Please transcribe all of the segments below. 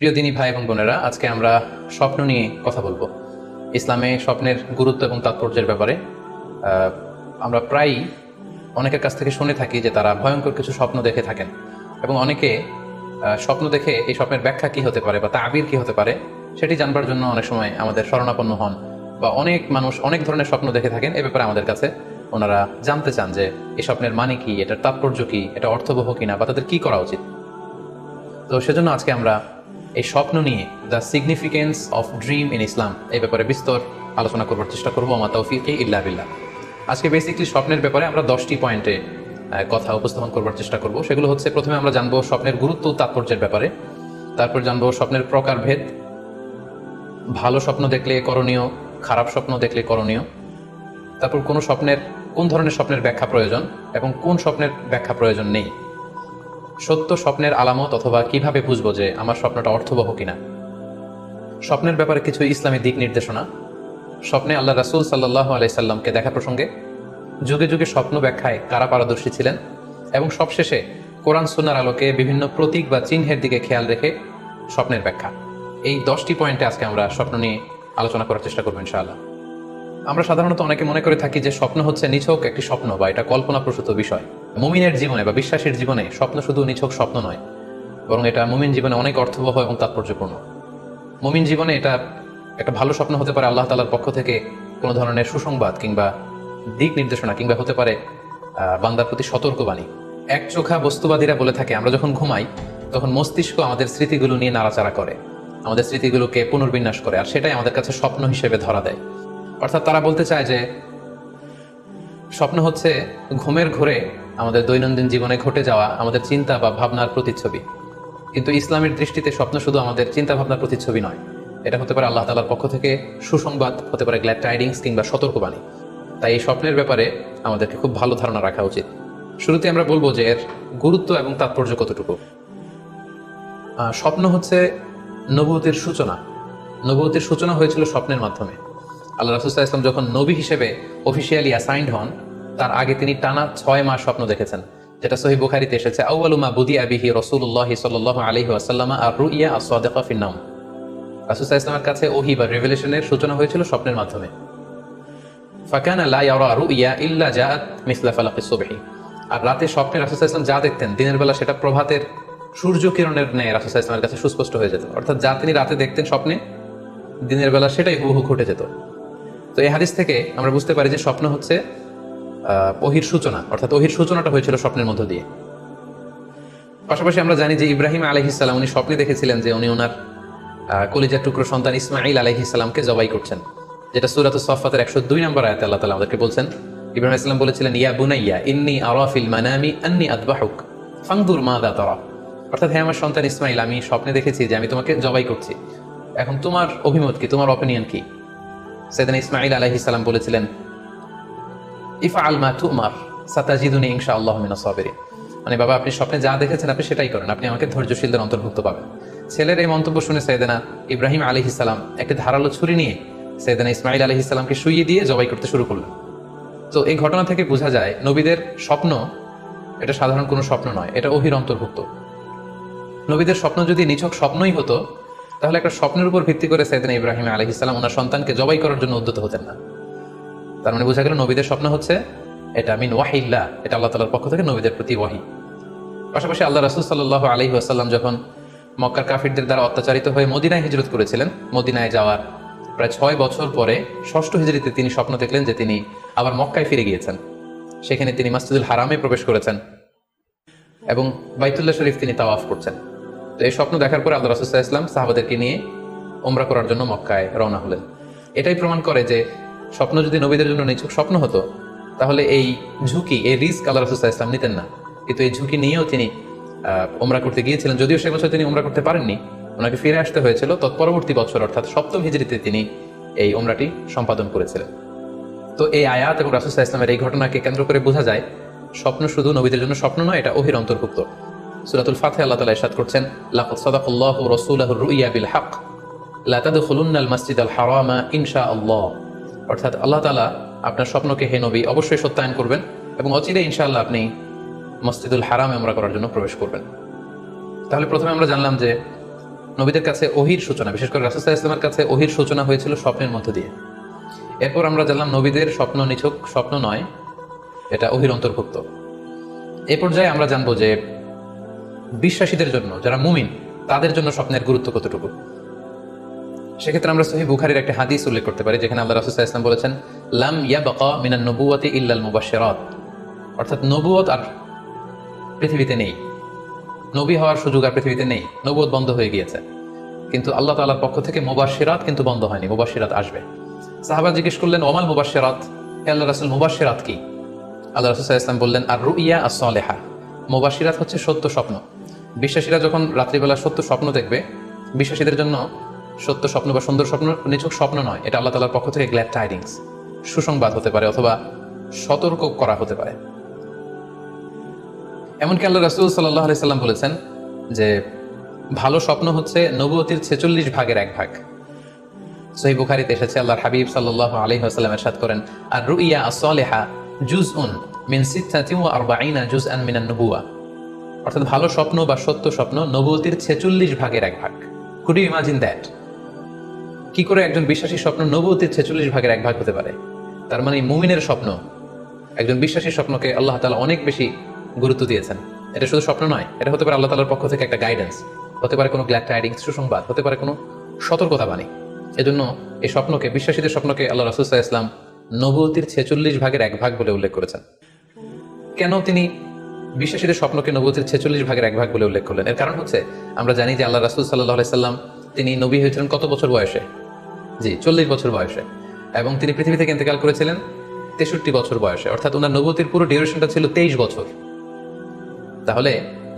প্রিয় দিনী ভাই এবং বোনেরা, আজকে আমরা স্বপ্ন নিয়ে কথা বলবো। ইসলামে স্বপ্নের গুরুত্ব এবং তাৎপর্যের ব্যাপারে আমরা প্রায়ই অনেকের কাছ থেকে শুনে থাকি যে তারা ভয়ঙ্কর কিছু স্বপ্ন দেখে থাকেন, এবং অনেকে স্বপ্ন দেখে এই স্বপ্নের ব্যাখ্যা কি হতে পারে বা তাবির কি হতে পারে সেটি জানবার জন্য অনেক সময় আমাদের শরণাপন্ন হন, বা অনেক মানুষ অনেক ধরনের স্বপ্ন দেখে থাকেন। এ ব্যাপারে আমাদের কাছে ওনারা জানতে চান যে এই স্বপ্নের মানে কি, এটার তাৎপর্য কি, এটা অর্থবহ কিনা, বা তাদের কি করা উচিত। তো সেজন্য আজকে আমরা এই স্বপ্ন নিয়ে the significance of dream in Islam এই ব্যাপারে বিস্তর আলোচনা করবার চেষ্টা করবো। আমা তৌফিক ইল্লা বিল্লাহ। আজকে বেসিকলি স্বপ্নের ব্যাপারে আমরা 10টি পয়েন্টে কথা উপস্থাপন করবার চেষ্টা করব। সেগুলো হচ্ছে, প্রথমে আমরা জানবো স্বপ্নের গুরুত্ব তাৎপর্যের ব্যাপারে, তারপর জানবো স্বপ্নের প্রকারভেদ, ভালো স্বপ্ন দেখলে করণীয়, খারাপ স্বপ্ন দেখলে করণীয়, তারপর কোন ধরনের স্বপ্নের ব্যাখ্যা প্রয়োজন এবং কোন স্বপ্নের ব্যাখ্যা প্রয়োজন নেই, সত্য স্বপ্নের আলামত অথবা কিভাবে বুঝবো যে আমার স্বপ্নটা অর্থবহ কিনা, স্বপ্নের ব্যাপারে কিছু ইসলামী দিক নির্দেশনা, স্বপ্নে আল্লাহ রাসূল সাল্লাল্লাহু আলাইহি সাল্লামকে দেখা প্রসঙ্গে, যুগে যুগে স্বপ্ন ব্যাখ্যায় কারা পারদর্শী ছিলেন, এবং সবশেষে কোরআন সুন্নাহর আলোকে বিভিন্ন প্রতীক বা চিহ্নের দিকে খেয়াল রেখে স্বপ্নের ব্যাখ্যা। এই 10টি পয়েন্টে আজকে আমরা স্বপ্ন নিয়ে আলোচনা করার চেষ্টা করবো ইনশাআল্লাহ। আমরা সাধারণত অনেকে মনে করে থাকি যে স্বপ্ন হচ্ছে নিছক একটি স্বপ্ন বা এটা কল্পনাপ্রসূত বিষয়। মুমিনের জীবনে বা বিশ্বাসীর জীবনে স্বপ্ন শুধু নিছক স্বপ্ন নয়, বরং এটা মুমিন জীবনে অনেক অর্থবহ এবং তাৎপর্যপূর্ণ। মুমিন জীবনে এটা একটা ভালো স্বপ্ন হতে পারে আল্লাহ তাআলার পক্ষ থেকে কোনো ধরনের সুসংবাদ কিংবা দিক নির্দেশনা, কিংবা হতে পারে বান্দার প্রতি সতর্কবাণী। এক চোখা বস্তুবাদীরা বলে থাকে আমরা যখন ঘুমাই তখন মস্তিষ্ক আমাদের স্মৃতিগুলো নিয়ে নাড়াচাড়া করে, আমাদের স্মৃতিগুলোকে পুনর্বিন্যাস করে, আর সেটাই আমাদের কাছে স্বপ্ন হিসেবে ধরা দেয়। অর্থাৎ তারা বলতে চায় যে স্বপ্ন হচ্ছে ঘুমের ঘোরে আমাদের দৈনন্দিন জীবনে ঘটে যাওয়া আমাদের চিন্তা বা ভাবনার প্রতিচ্ছবি। কিন্তু ইসলামের দৃষ্টিতে স্বপ্ন শুধু আমাদের চিন্তা ভাবনার প্রতিচ্ছবি নয়, এটা হতে পারে আল্লাহ তাআলার পক্ষ থেকে সুসংবাদ, হতে পারে গ্ল্যাড টাইডিংস কিংবা সতর্কবাণী। তাই এই স্বপ্নের ব্যাপারে আমাদেরকে খুব ভালো ধারণা রাখা উচিত। শুরুতে আমরা বলবো যে এর গুরুত্ব এবং তাৎপর্য কতটুকু। স্বপ্ন হচ্ছে নবুয়তের সূচনা। নবুয়তের সূচনা হয়েছিল স্বপ্নের মাধ্যমে। আল্লাহ রাসূল সাল্লাল্লাহু আলাইহি ওয়াসাল্লাম যখন নবী হিসেবে অফিসিয়ালি অ্যাসাইন্ড হন, তার আগে তিনি টানা 6 মাস স্বপ্ন দেখেছেন, যেটা সহিহ বুখারীতে এসেছে, আউয়ালু মা বুদিআ বিহি রাসূলুল্লাহ সাল্লাল্লাহু আলাইহি ওয়াসাল্লাম আর-রুইয়া আস-সাদিকা ফিন-নাওম। রাসূল সাল্লাল্লাহু আলাইহি ওয়াসাল্লামের কাছে ওহী বা রিভেলেশনের সূচনা হয়েছিল স্বপ্নের মাধ্যমে। ফাকানা লা ইয়ারা রুইয়া ইল্লা জাআত মিসলা ফালাকিস সুবহি। আর রাতে স্বপ্নে রাসূল সাল্লাল্লাহু আলাইহি ওয়াসাল্লাম যা দেখতেন, দিনের বেলা সেটা প্রভাতের সূর্য কিরণের ন্যায় রাসূল সাল্লাল্লাহু আলাইহি ওয়াসাল্লামের কাছে সুস্পষ্ট হয়ে যেত। অর্থাৎ যা তিনি রাতে দেখতেন স্বপ্নে, দিনের বেলা সেটাই হুবহু ঘটে যেত। তো এই হাদিস থেকে আমরা বুঝতে পারি যে স্বপ্ন হচ্ছে ওহীর সূচনা, অর্থাৎ ওহীর সূচনাটা হয়েছিল স্বপ্নের মধ্য দিয়ে। পাশাপাশি আমরা জানি যে ইব্রাহিম আলাইহিস সালাম উনি স্বপ্নে দেখেছিলেন যে উনি ওনার কলিজার টুকরো সন্তান ইসমাঈল আলাইহিস সালামকে জবাই করছেন, যেটা সূরাতুস সাফফাতের 102 নম্বর আয়াতে আল্লাহ তাআলা আমাদেরকে বলছেন। ইব্রাহিম আলাইহিস সালাম বলেছিলেন, ইয়া বুনাইয়া ইন্নী আরা ফিল মানামি আন্নী আযবাহুক ফানজুর মাযা তারা। অর্থাৎ হে আমার সন্তান ইসমাঈল, আমি স্বপ্নে দেখেছি যে আমি তোমাকে জবাই করছি, এখন তোমার অভিমত কি, তোমার অপিনিয়ন কি? সাইয়েদনা ইসমাঈল আলাইহিস সালাম বলেছিলেন, ইফআল মা তুমার সাতাজিদুনি ইনশাআল্লাহু মিনাস সাবিরিন। মানে বাবা, আপনি স্বপ্নে যা দেখেছেন আপনি সেটাই করেন, আপনি আমাকে ধৈর্যশীলদের অন্তর্ভুক্ত পাবেন। ছেলের এই মন্তব্য শুনে সাইয়েদনা ইব্রাহিম আলাইহিস সালাম একটি ধারালো ছুরি নিয়ে সাইয়েদনা ইসমাঈল আলাইহিস সালামকে শুইয়ে দিয়ে জবাই করতে শুরু করলেন। তো এই ঘটনা থেকে বোঝা যায় নবীদের স্বপ্ন এটা সাধারণ কোনো স্বপ্ন নয়, এটা ওহীর অন্তর্ভুক্ত। নবীদের স্বপ্ন যদি নিছক স্বপ্নই হতো, তাহলে একটা স্বপ্নের উপর ভিত্তি করে সাইয়েদনা ইব্রাহিম আলাইহিস সালাম ওনার সন্তানকে জবাই করার জন্য উদ্যত হতেন না। তার মানে বোঝা গেল নবীদের স্বপ্ন হচ্ছে এটা মিন ওয়াহিল্লাহ, এটা আল্লাহ তাআলার পক্ষ থেকে নবীদের প্রতি ওয়াহি। পাশাপাশি আল্লাহ রাসূল সাল্লাল্লাহু আলাইহি ওয়াসাল্লাম যখন মক্কার কাফিরদের দ্বারা অত্যাচারিত হয়ে মদিনায় হিজরত করেছিলেন, মদিনায় যাওয়ার প্রায় 6 বছর পরে 6ষ্ঠ হিজরিতে তিনি স্বপ্ন দেখলেন যে তিনি আবার মক্কায় ফিরে গিয়েছেন। সেখানে তিনি মসজিদুল হারামে প্রবেশ করেছেন এবং বাইতুল্লাহ শরীফ তিনি তাওয়াফ করছেন। তো এই স্বপ্ন দেখার পরে আল্লাহ রাসূল সাল্লাল্লাহু আলাইহি ওয়াসাল্লাম সাহাবাদেরকে নিয়ে উমরা করার জন্য মক্কায় রওনা হলেন। এটাই প্রমাণ করে যে স্বপ্ন যদি নবীদের জন্য নিছক স্বপ্ন হতো, তাহলে এই ঝুঁকি, এই রিস্ক আল্লাহ রাসূল সাল্লাল্লাহু আলাইহি ওয়াসাল্লাম নিতেন না। কিন্তু এই ঝুঁকি নিয়েও তিনি উমরা করতে গিয়েছিলেন, যদিও সে বছর তিনি উমরা করতে পারেননি, ওনাকে ফিরে আসতে হয়েছিল। তৎপরবর্তী বছর অর্থাৎ 7ম হিজরিতে তিনি এই উমরাটি সম্পাদন করেছিলেন। তো এই আয়াত এবং রাসূল সাল্লাল্লাহু আলাইহি ওয়াসাল্লামের এই ঘটনাকে কেন্দ্র করে বোঝা যায় স্বপ্ন শুধু নবীদের জন্য স্বপ্ন নয়, এটা ওহীর অন্তর্ভুক্ত। সূরাতুল ফাতিহা আল্লাহ তাআলা ইরশাদ করছেন, লাকাদ সাদাকাল্লাহু রাসূলাহুর রুইয়া বিল হক লা তাদখুলুন্নাল মাসজিদাল হারামা ইনশাআল্লাহ। অর্থাৎ আল্লাহ তাআলা আপনার স্বপ্নকে হে নবী অবশ্যই সত্যায়ন করবেন এবং অচিরেই ইনশাআল্লাহ আপনি মসজিদুল হারামে উমরা করার জন্য প্রবেশ করবেন। তাহলে প্রথমে আমরা জানলাম যে নবীদের কাছে ওহির সূচনা, বিশেষ করে রাসূল সাল্লাল্লাহু আলাইহি ওয়াসাল্লামের কাছে ওহির সূচনা হয়েছিল স্বপ্নের মধ্য দিয়ে। এরপর আমরা জানলাম নবীদের স্বপ্ন নিছক স্বপ্ন নয়, এটা ওহির অন্তর্ভুক্ত। এই পর্যায়ে আমরা জানবো যে বিশ্বাসীদের জন্য, যারা মুমিন, তাদের জন্য স্বপ্নের গুরুত্ব কতটুকু। সেক্ষেত্রে আমরা সহিহ বুখারীর একটা হাদিস উল্লেখ করতে পারি, যেখানে আল্লাহ রাসূল সাল্লাল্লাহু আলাইহি ওয়াসাল্লাম বলেছেন, লাম ইয়াবকা মিনান নবুওয়াতি ইল্লাল মুবাশশিরাত, অর্থাৎ নবুয়ত আর পৃথিবীতে নেই, নবী হওয়ার সুযোগ আর পৃথিবীতে নেই, নবুয়ত বন্ধ হয়ে গিয়েছে। কিন্তু আল্লাহ তাআলার পক্ষ থেকে মুবাশশিরাত কিন্তু বন্ধ হয়নি, মুবাশশিরাত আসবে। সাহাবা জিজ্ঞেস করলেন, ওমাল মুবাশশিরাত, হে আল্লাহর রাসূল মুবাশশিরাত কি? আল্লাহ রাসূল সাল্লাল্লাহু আলাইহি ওয়াসাল্লাম বললেন, আর রুইয়া আস-সালিহা, মুবাশশিরাত হচ্ছে সত্য স্বপ্ন। বিশ্বাসীরা যখন রাত্রিবেলা সত্য স্বপ্ন দেখবে, বিশ্বাসীদের জন্য সত্য স্বপ্ন বা সুন্দর স্বপ্ন নিছক স্বপ্ন নয়, এটা আল্লাহ তাআলার পক্ষ থেকে গ্ল্যাড টাইডিংস, সুসংবাদ হতে পারে অথবা সতর্ক করা হতে পারে। এমনকি আল্লাহ রাসূল সাল্লাল্লাহু আলাইহি সাল্লাম বলেছেন যে ভালো স্বপ্ন হচ্ছে নবুয়তির 46 ভাগের 1 ভাগ। সহিহ বুখারীতে এসেছে, আল্লাহর হাবিব সাল্লাল্লাহু আলাইহি ওয়াসাল্লাম ইরশাদ করেন, আর রুইয়া আস-সালিহা জুজউন মিন 46 জুজআন মিনান নবুওয়া, অর্থাৎ ভালো স্বপ্ন বা সত্য স্বপ্ন নবুয়তির 46 ভাগের 1 ভাগ। Could you imagine that? কি করে একজন বিশ্বাসী স্বপ্ন নবুয়তির 46 ভাগের 1 ভাগ হতে পারে? তার মানে মুমিনের স্বপ্ন, একজন বিশ্বাসীর স্বপ্নকে আল্লাহ তাআলা অনেক বেশি গুরুত্ব দিয়েছেন। এটা শুধু স্বপ্ন নয়, এটা হতে পারে আল্লাহ তাআলার পক্ষ থেকে একটা গাইডেন্স, হতে পারে কোনো গ্ল্যাড টাইডিংস, সুসংবাদ, হতে পারে কোনো সতর্কতা বাণী। এজন্য এই স্বপ্নকে, বিশ্বাসীদের স্বপ্নকে আল্লাহ রাসূল সাল্লাল্লাহু আলাইহি ওয়াসাল্লাম নবুয়তির 46 ভাগের 1 ভাগ বলে উল্লেখ করেছেন। কেন তিনি বিশ্বাসীদের স্বপ্নকে নবুয়তির 46 ভাগের 1 ভাগ বলে উল্লেখ করলেন? এর কারণ হচ্ছে, আমরা জানি যে আল্লাহ রাসূল সাল্লাল্লাহু আলাইহি ওয়াসাল্লাম তিনি নবী হয়েছিলেন কত বছর বয়সে? জি, 40 বছর বয়সে। এবং তিনি পৃথিবী থেকে ইন্তেকাল করেছিলেন 63 বছর বয়সে, অর্থাৎ ওনার নবুয়তির পুরো ডিউরেশনটা ছিল 23 বছর। তাহলে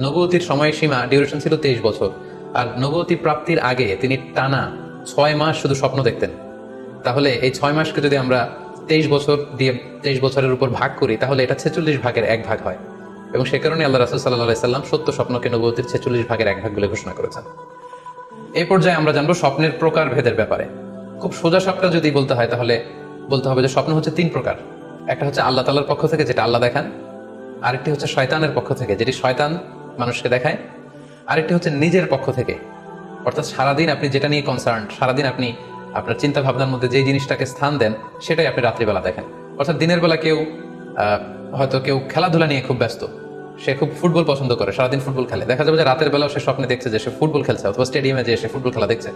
নবুয়তির সময়সীমা ডিউরেশন ছিল 23 বছর। আর নবুয়তি প্রাপ্তির আগে তিনি টানা 6 মাস শুধু স্বপ্ন দেখতেন। তাহলে এই 6 মাসকে যদি আমরা 23 বছর দিয়ে 23 বছরের উপর ভাগ করি, তাহলে এটা 46 ভাগের 1 ভাগ হয়। এবং সে কারণে আল্লাহ রাসূল সাল্লাল্লাহু আলাইহি সাল্লাম সত্য স্বপ্নকে নবুয়তির 46 ভাগের 1 ভাগ বলে ঘোষণা করেছেন। এই পর্যায়ে আমরা জানবো স্বপ্নের প্রকার ভেদের ব্যাপারে। খুব সোজা সাপটা যদি বলতে হয়, তাহলে বলতে হবে যে স্বপ্ন হচ্ছে 3 প্রকার। একটা হচ্ছে আল্লাহ তাআলার পক্ষ থেকে, যেটা আল্লাহ দেখান। আরেকটি হচ্ছে শয়তানের পক্ষ থেকে, যেটি শয়তান মানুষকে দেখায়। আরেকটি হচ্ছে নিজের পক্ষ থেকে, অর্থাৎ সারাদিন আপনি যেটা নিয়ে কনসার্ন, সারাদিন আপনি আপনার চিন্তা ভাবনার মধ্যে যে জিনিসটাকে স্থান দেন, সেটাই আপনি রাত্রিবেলা দেখেন। অর্থাৎ দিনের বেলা হয়তো কেউ খেলাধুলা নিয়ে খুব ব্যস্ত, সে খুব ফুটবল পছন্দ করে, সারাদিন ফুটবল খেলে, দেখা যাবে যে রাতের বেলাও সে স্বপ্নে দেখছে যে সে ফুটবল খেলছে, অথবা স্টেডিয়ামে যে সে ফুটবল খেলা দেখছে।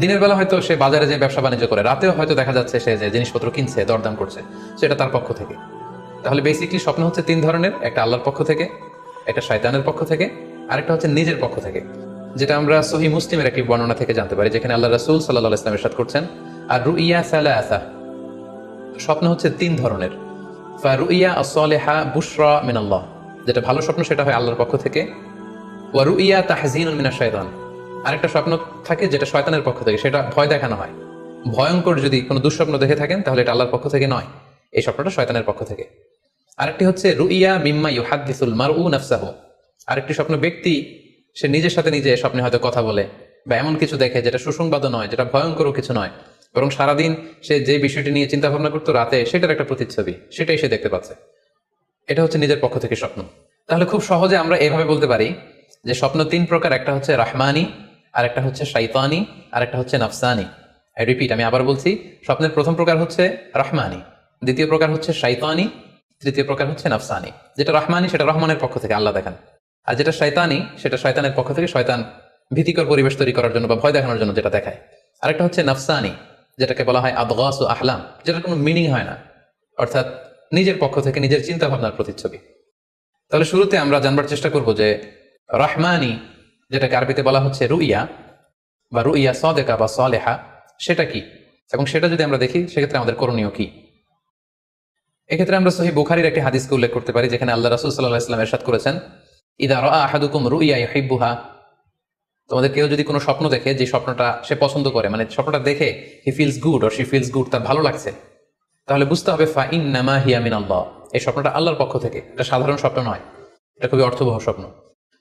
দিনের বেলা হয়তো সে বাজারে যে ব্যবসা বাণিজ্য করে, রাতেও হয়তো দেখা যাচ্ছে সে যে জিনিসপত্র কিনছে, দরদাম করছে, সেটা তার পক্ষ থেকে। তাহলে বেসিকলি স্বপ্ন হচ্ছে 3 ধরনের, একটা আল্লাহর পক্ষ থেকে, একটা শয়তানের পক্ষ থেকে, আরেকটা হচ্ছে নিজের পক্ষ থেকে, যেটা আমরা সহিহ মুসলিমের একটি বর্ণনা থেকে জানতে পারি, যেখানে আল্লাহ রাসূল সাল্লাল্লাহু আলাইহি ওয়াসাল্লাম ইরশাদ করছেন, আর রুইয়া সালাসা, স্বপ্ন হচ্ছে 3 ধরনের। ফারুইয়া আস-সালিহা বুশরা মিনাল্লাহ, যেটা ভালো স্বপ্ন সেটা হয় আল্লাহর পক্ষ থেকে। ওয়া রুইয়া তাহজিনুন মিনাশ শাইতান, আরেকটা স্বপ্ন থাকে যেটা শয়তানের পক্ষ থেকে, সেটা ভয় দেখানো হয়। ভয়ঙ্কর যদি কোনো দুঃস্বপ্ন দেখে থাকেন, তাহলে এটা আল্লাহর পক্ষ থেকে নয়, এই স্বপ্নটা শয়তানের পক্ষ থেকে। আরেকটি হচ্ছে রুইয়া মিম্মা ইউহাদ্দিসুল মারউ নাফসাহু, আরেকটি স্বপ্ন ব্যক্তি সে নিজের সাথে নিজে স্বপ্নে হয়তো কথা বলে বা এমন কিছু দেখে যেটা সুসংবাদও নয়, যেটা ভয়ঙ্করও কিছু নয়, বরং সারাদিন সে যে বিষয়টি নিয়ে চিন্তা ভাবনা করতো, রাতে সেটার একটা প্রতিচ্ছবি, সেটাই সে দেখতে পাচ্ছে। এটা হচ্ছে নিজের পক্ষ থেকে স্বপ্ন। তাহলে খুব সহজে আমরা এভাবে বলতে পারি যে স্বপ্ন 3 প্রকার, একটা হচ্ছে রাহমানি, আরেকটা হচ্ছে শাইতানি, আরেকটা হচ্ছে নাফসানি। আই রিপিট, আমি আবার বলছি, স্বপ্নের প্রথম প্রকার হচ্ছে রাহমানি, দ্বিতীয় প্রকার হচ্ছে শাইতানি, তৃতীয় প্রকার হচ্ছে নাফসানি। যেটা রাহমানি সেটা রহমানের পক্ষ থেকে, আল্লাহ দেখান। আর যেটা শয়তানি সেটা শয়তানের পক্ষ থেকে, শয়তান ভীতিকর পরিবেশ তৈরি করার জন্য বা ভয় দেখানোর জন্য যেটা দেখায়। আরেকটা হচ্ছে নাফসানি, যেটাকে বলা হয় আদগাস ও আহলাম, যেটার কোনো মিনিং হয় না, অর্থাৎ নিজের পক্ষ থেকে নিজের চিন্তা ভাবনার প্রতিচ্ছবি। তাহলে শুরুতে আমরা জানবার চেষ্টা করব যে রহমানি, যেটাকে আরবিতে বলা হচ্ছে রুইয়া বা রুইয়া সাদেকা বা সালেহা, সেটা কি, এবং সেটা যদি আমরা দেখি সেক্ষেত্রে আমাদের করণীয় কি। এক্ষেত্রে আমরা সহিহ বুখারীর একটি হাদিসকে উল্লেখ করতে পারি, যেখানে আল্লাহ রাসূল সাল্লাল্লাহু আলাইহি ওয়াসাল্লাম ইরশাদ করেছেন, ইযা রাআ আহাদুকুম রুইয়া ইউহিব্বুহা, তোমাদের কেউ যদি কোনো স্বপ্ন দেখে, যে স্বপ্নটা সে পছন্দ করে, মানে স্বপ্নটা দেখে he feels good or she feels good, তার ভালো লাগছে, তাহলে বুঝতে হবে ফা ইন্নামা হিয়া মিনাল্লাহ, এই স্বপ্নটা আল্লাহর পক্ষ থেকে, এটা সাধারণ স্বপ্ন নয়, এটা খুবই অর্থবহ স্বপ্ন।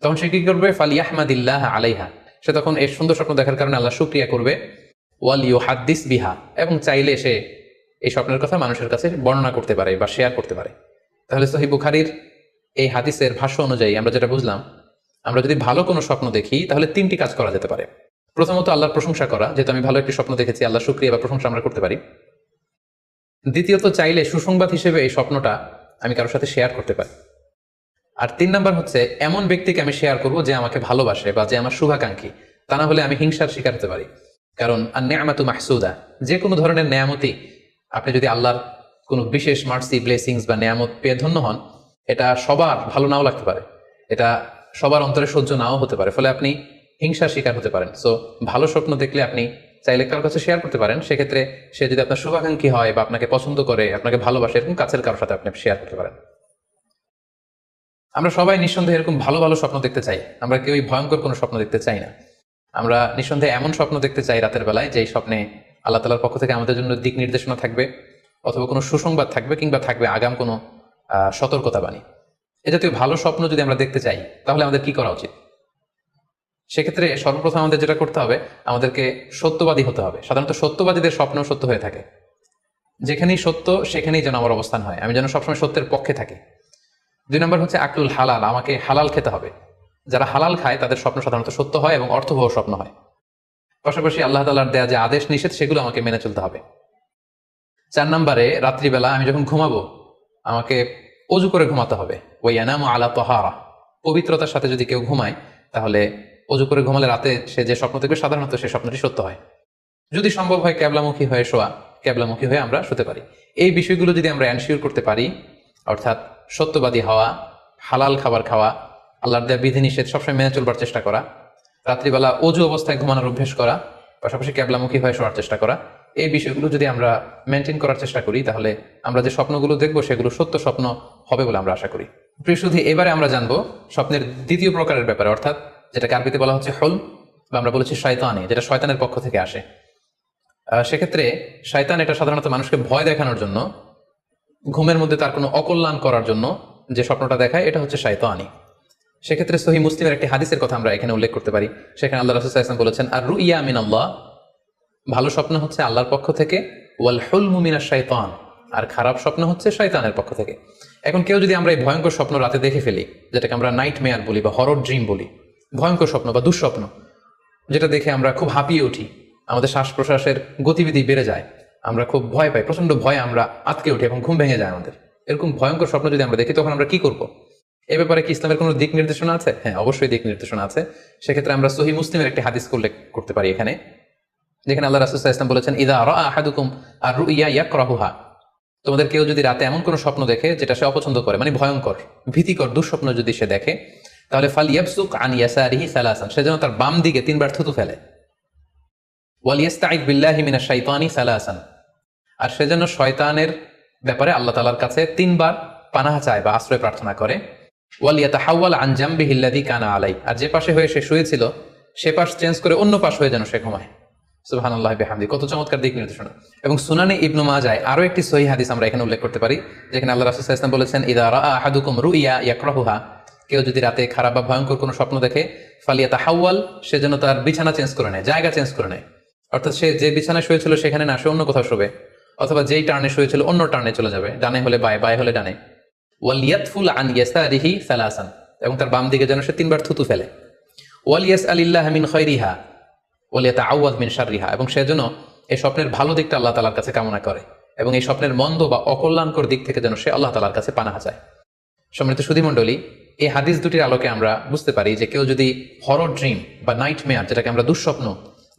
তখন সে কি করবে? ফালিয়াহমাদিল্লাহ আলাইহা, সে তখন এই সুন্দর স্বপ্ন দেখার কারণে আল্লাহ শুকরিয়া করবে। ওয়াল ইউহাদ্দিস বিহা, এবং চাইলে সে এই স্বপ্নের কথা মানুষের কাছে বর্ণনা করতে পারে বা শেয়ার করতে পারে। তাহলে সহিহ বুখারীর এই হাদিসের ভাষ্য অনুযায়ী আমরা যেটা বুঝলাম, আমরা যদি ভালো কোনো স্বপ্ন দেখি তাহলে 3টি কাজ করা যেতে পারে। প্রথমত আল্লাহর প্রশংসা করা, যেহেতু আমি ভালো একটি স্বপ্ন দেখেছি, আল্লাহ শুকরিয়া বা প্রশংসা আমরা করতে পারি। দ্বিতীয়ত চাইলে সুসংবাদ হিসেবে এই স্বপ্নটা আমি কারোর সাথে শেয়ার করতে পারি। আর 3 নাম্বার হচ্ছে এমন ব্যক্তিকে আমি শেয়ার করব যে আমাকে ভালোবাসে বা যে আমার শুভাকাঙ্ক্ষী, তা না হলে আমি হিংসার শিকার হতে পারি। কারণ আন-নি'মাতু মাহসুদা, যে কোনো ধরনের নেয়ামতই, আপনি যদি আল্লাহর কোনো বিশেষ মার্সি, ব্লেসিংস বা নেয়ামত পেয়ে ধন্য হন, এটা সবার ভালো নাও লাগতে পারে, এটা সবার অন্তরে সহ্য নাও হতে পারে, ফলে আপনি হিংসার শিকার হতে পারেন। সো ভালো স্বপ্ন দেখলে আপনি চাইলে কারোর কাছে শেয়ার করতে পারেন। সেক্ষেত্রে সে যদি আপনার শুভাকাঙ্ক্ষী হয় বা আপনাকে পছন্দ করে, আপনাকে ভালোবাসে, এরকম কাছের কারোর সাথে আপনি শেয়ার করতে পারেন। আমরা সবাই নিঃসন্দেহে এরকম ভালো ভালো স্বপ্ন দেখতে চাই, আমরা কেউই ভয়ঙ্কর কোনো স্বপ্ন দেখতে চাই না। আমরা নিঃসন্দেহে এমন স্বপ্ন দেখতে চাই রাতের বেলায়, যেই স্বপ্নে আল্লাহ তাআলার পক্ষ থেকে আমাদের জন্য দিক নির্দেশনা থাকবে, অথবা কোনো সুসংবাদ থাকবে, কিংবা থাকবে আগাম কোনো সতর্কতা বাণী। এ জাতীয় ভালো স্বপ্ন যদি আমরা দেখতে চাই, তাহলে আমাদের কি করা উচিত? সেক্ষেত্রে সর্বপ্রথম আমাদের যেটা করতে হবে, আমাদেরকে সত্যবাদী হতে হবে। সাধারণত সত্যবাদীদের স্বপ্ন সত্য হয়ে থাকে। যেখানেই সত্য সেখানেই যেন আমার অবস্থান হয়, আমি যেন সবসময় সত্যের পক্ষে থাকি। 2 নম্বর হচ্ছে আকলুল হালাল, আমাকে হালাল খেতে হবে। যারা হালাল খায় তাদের স্বপ্ন সাধারণত সত্য হয় এবং অর্থবহ স্বপ্ন হয়। পাশাপাশি আল্লাহ তাআলার দেয়া যে আদেশ নিষেধ, সেগুলো আমাকে মেনে চলতে হবে। 4 নম্বরে রাত্রিবেলা আমি যখন ঘুমাবো, আমাকে অজু করে ঘুমাতে হবে। ওয়ায়ানামু আলা তাহারা, পবিত্রতার সাথে যদি কেউ ঘুমায়, তাহলে অজু করে ঘুমালে রাতে সে যে স্বপ্ন দেখবে, সাধারণত সেই স্বপ্নটি সত্য হয়। যদি সম্ভব হয় ক্যাবলামুখী হয়ে শোয়া, ক্যাবলামুখী হয়ে আমরা শুতে পারি। এই বিষয়গুলো যদি আমরা এনশিওর করতে পারি, অর্থাৎ সত্যবাদী হওয়া, হালাল খাবার খাওয়া, আল্লাহর দেয়া বিধিনিষেধ সবসময় মেনে চলবার চেষ্টা করা, রাত্রিবেলা অজু অবস্থায় ঘুমানোর অভ্যেস করা, পাশাপাশি ক্যাবলামুখী হয়ে শোয়ার চেষ্টা করা, এই বিষয়গুলো যদি আমরা মেনটেন করার চেষ্টা করি, তাহলে আমরা যে স্বপ্নগুলো দেখবো সেগুলো সত্য স্বপ্ন হবে বলে আমরা আশা করি। প্রিয় সুধী, এবারে আমরা জানবো স্বপ্নের দ্বিতীয় প্রকারের ব্যাপারে, অর্থাৎ যেটাকে আরবিতে বলা হচ্ছে হলম, বা আমরা বলেছি শয়তানি, যেটা শয়তানের পক্ষ থেকে আসে। সেক্ষেত্রে শয়তান এটা সাধারণত মানুষকে ভয় দেখানোর জন্য, ঘুমের মধ্যে তার কোনো অকল্যাণ করার জন্য যে স্বপ্নটা দেখায়, এটা হচ্ছে শয়তানি। সেক্ষেত্রে সহিহ মুসলিমের একটি হাদিসের কথা আমরা এখানে উল্লেখ করতে পারি। সেখানে আল্লাহ রাসূল সাল্লাল্লাহু আলাইহি ওয়াসাল্লাম বলেছেন, আর রুইয়া মিনাল্লাহ, ভালো স্বপ্ন হচ্ছে আল্লাহর পক্ষ থেকে, ওয়াল হুলমু মিনাশ শাইতান, আর খারাপ স্বপ্ন হচ্ছে শয়তানের পক্ষ থেকে। এখন কেউ যদি আমরা এই ভয়ঙ্কর স্বপ্ন রাতে দেখে ফেলি, যেটাকে আমরা নাইট মেয়ার বলি বা হরর ড্রিম বলি, ভয়ঙ্কর স্বপ্ন বা দুঃস্বপ্ন, যেটা দেখে আমরা খুব হাঁপিয়ে উঠি, আমাদের শ্বাস প্রশ্বাসের গতিবিধি বেড়ে যায়, আমরা খুব ভয় পাই, প্রচন্ড ভয়ে আমরা আটকে উঠি এবং ঘুম ভেঙে যায় আমাদের, এরকম ভয়ঙ্কর স্বপ্ন যদি আমরা দেখি, তখন আমরা কি করব? এ ব্যাপারে কি ইসলামের কোনো দিক নির্দেশনা আছে? হ্যাঁ, অবশ্যই দিক নির্দেশনা আছে। সেক্ষেত্রে আমরা সহিহ মুসলিমের একটি হাদিস উল্লেখ করতে পারি এখানে, যেখানে আল্লাহ রাসূল সাল্লাল্লাহু আলাইহি ওয়াসাল্লাম বলেছেন, ইযা রাআ আহাদুকুম আর-রুইয়া ইয়াকরাহুহা, তোমাদের কেউ যদি রাতে এমন কোনো স্বপ্ন দেখে যেটা সে অপছন্দ করে, মানে ভয়ঙ্কর, ভীতিকর দুঃস্বপ্ন যদি সে দেখে, তাহলে ফালইয়াবসুক আন ইয়াসারিহি সালাসান, সে যেন তার বাম দিকে 3 বার থুতু ফেলে। ওয়াল ইস্তাঈদ বিল্লাহি মিনাশ শাইতানি সালাসান, আর সে যেন শয়তানের ব্যাপারে আল্লাহ তাআলার কাছে 3 বার পানাহ চায় বা আশ্রয় প্রার্থনা করে। ওয়াল ইয়াতাহাওয়াল আন জামবিহি আল্লাযী কানা আলাই, আর যে পাশে হয়ে সে শুয়েছিল সে পাশ চেঞ্জ করে অন্য পাশ হয়ে যেন সে ঘুমায়। সুবহানাল্লাহি বিহামদি, কত চমৎকার দিক নির্দেশনা। এবং সুনানে ইবনু মাজায় আরো একটি সহিহ হাদিস আমরা এখানে উল্লেখ করতে পারি, যেখানে আল্লাহ রাসূল সাল্লাল্লাহু আলাইহি ওয়াসাল্লাম বলেছেন, ইযা রাআ আহাদুকুম রুইয়া ইয়াকরাহুহা, কেউ যদি রাতে খারাপ বা ভয়ঙ্কর কোনো স্বপ্ন দেখে, ফালিয়াতাহাওয়াল, সে যেন তার বিছানা চেঞ্জ করে নেয়, জায়গা চেঞ্জ করে নেয়। অর্থাৎ সে যে বিছানায় শুয়েছিল সেখানে না, সে অন্য কোথাও শোবে, অথবা যেই টার্নে শুয়েছিল অন্য টার্নে চলে যাবে, ডানে হলে বায়ে, বায়ে হলে ডানে। ওয়াল ইয়াতফুল আন ইয়াসারিহি সালাসান, এবং তার বাম দিকে যেন সে 3 বার থুতু ফেলে। ওয়াল ইয়াসআলিল্লাহ মিন খায়রিহা ওয়াল ইয়াতাআওয়ায মিন শাররিহা, এবং সে যেন এই স্বপ্নের ভালো দিকটা আল্লাহ তাআলার কাছে কামনা করে, এবং এই স্বপ্নের মন্দ বা অকল্যাণকর দিক থেকে যেন সে আল্লাহ তাআলার কাছে পানাহ চায়। সম্মানিত সুধী মণ্ডলী, এই হাদিস দুটির আলোকে আমরা বুঝতে পারি যে কেউ যদি হরর ড্রিম বা নাইট মেয়ার, যেটাকে আমরা দুঃস্বপ্ন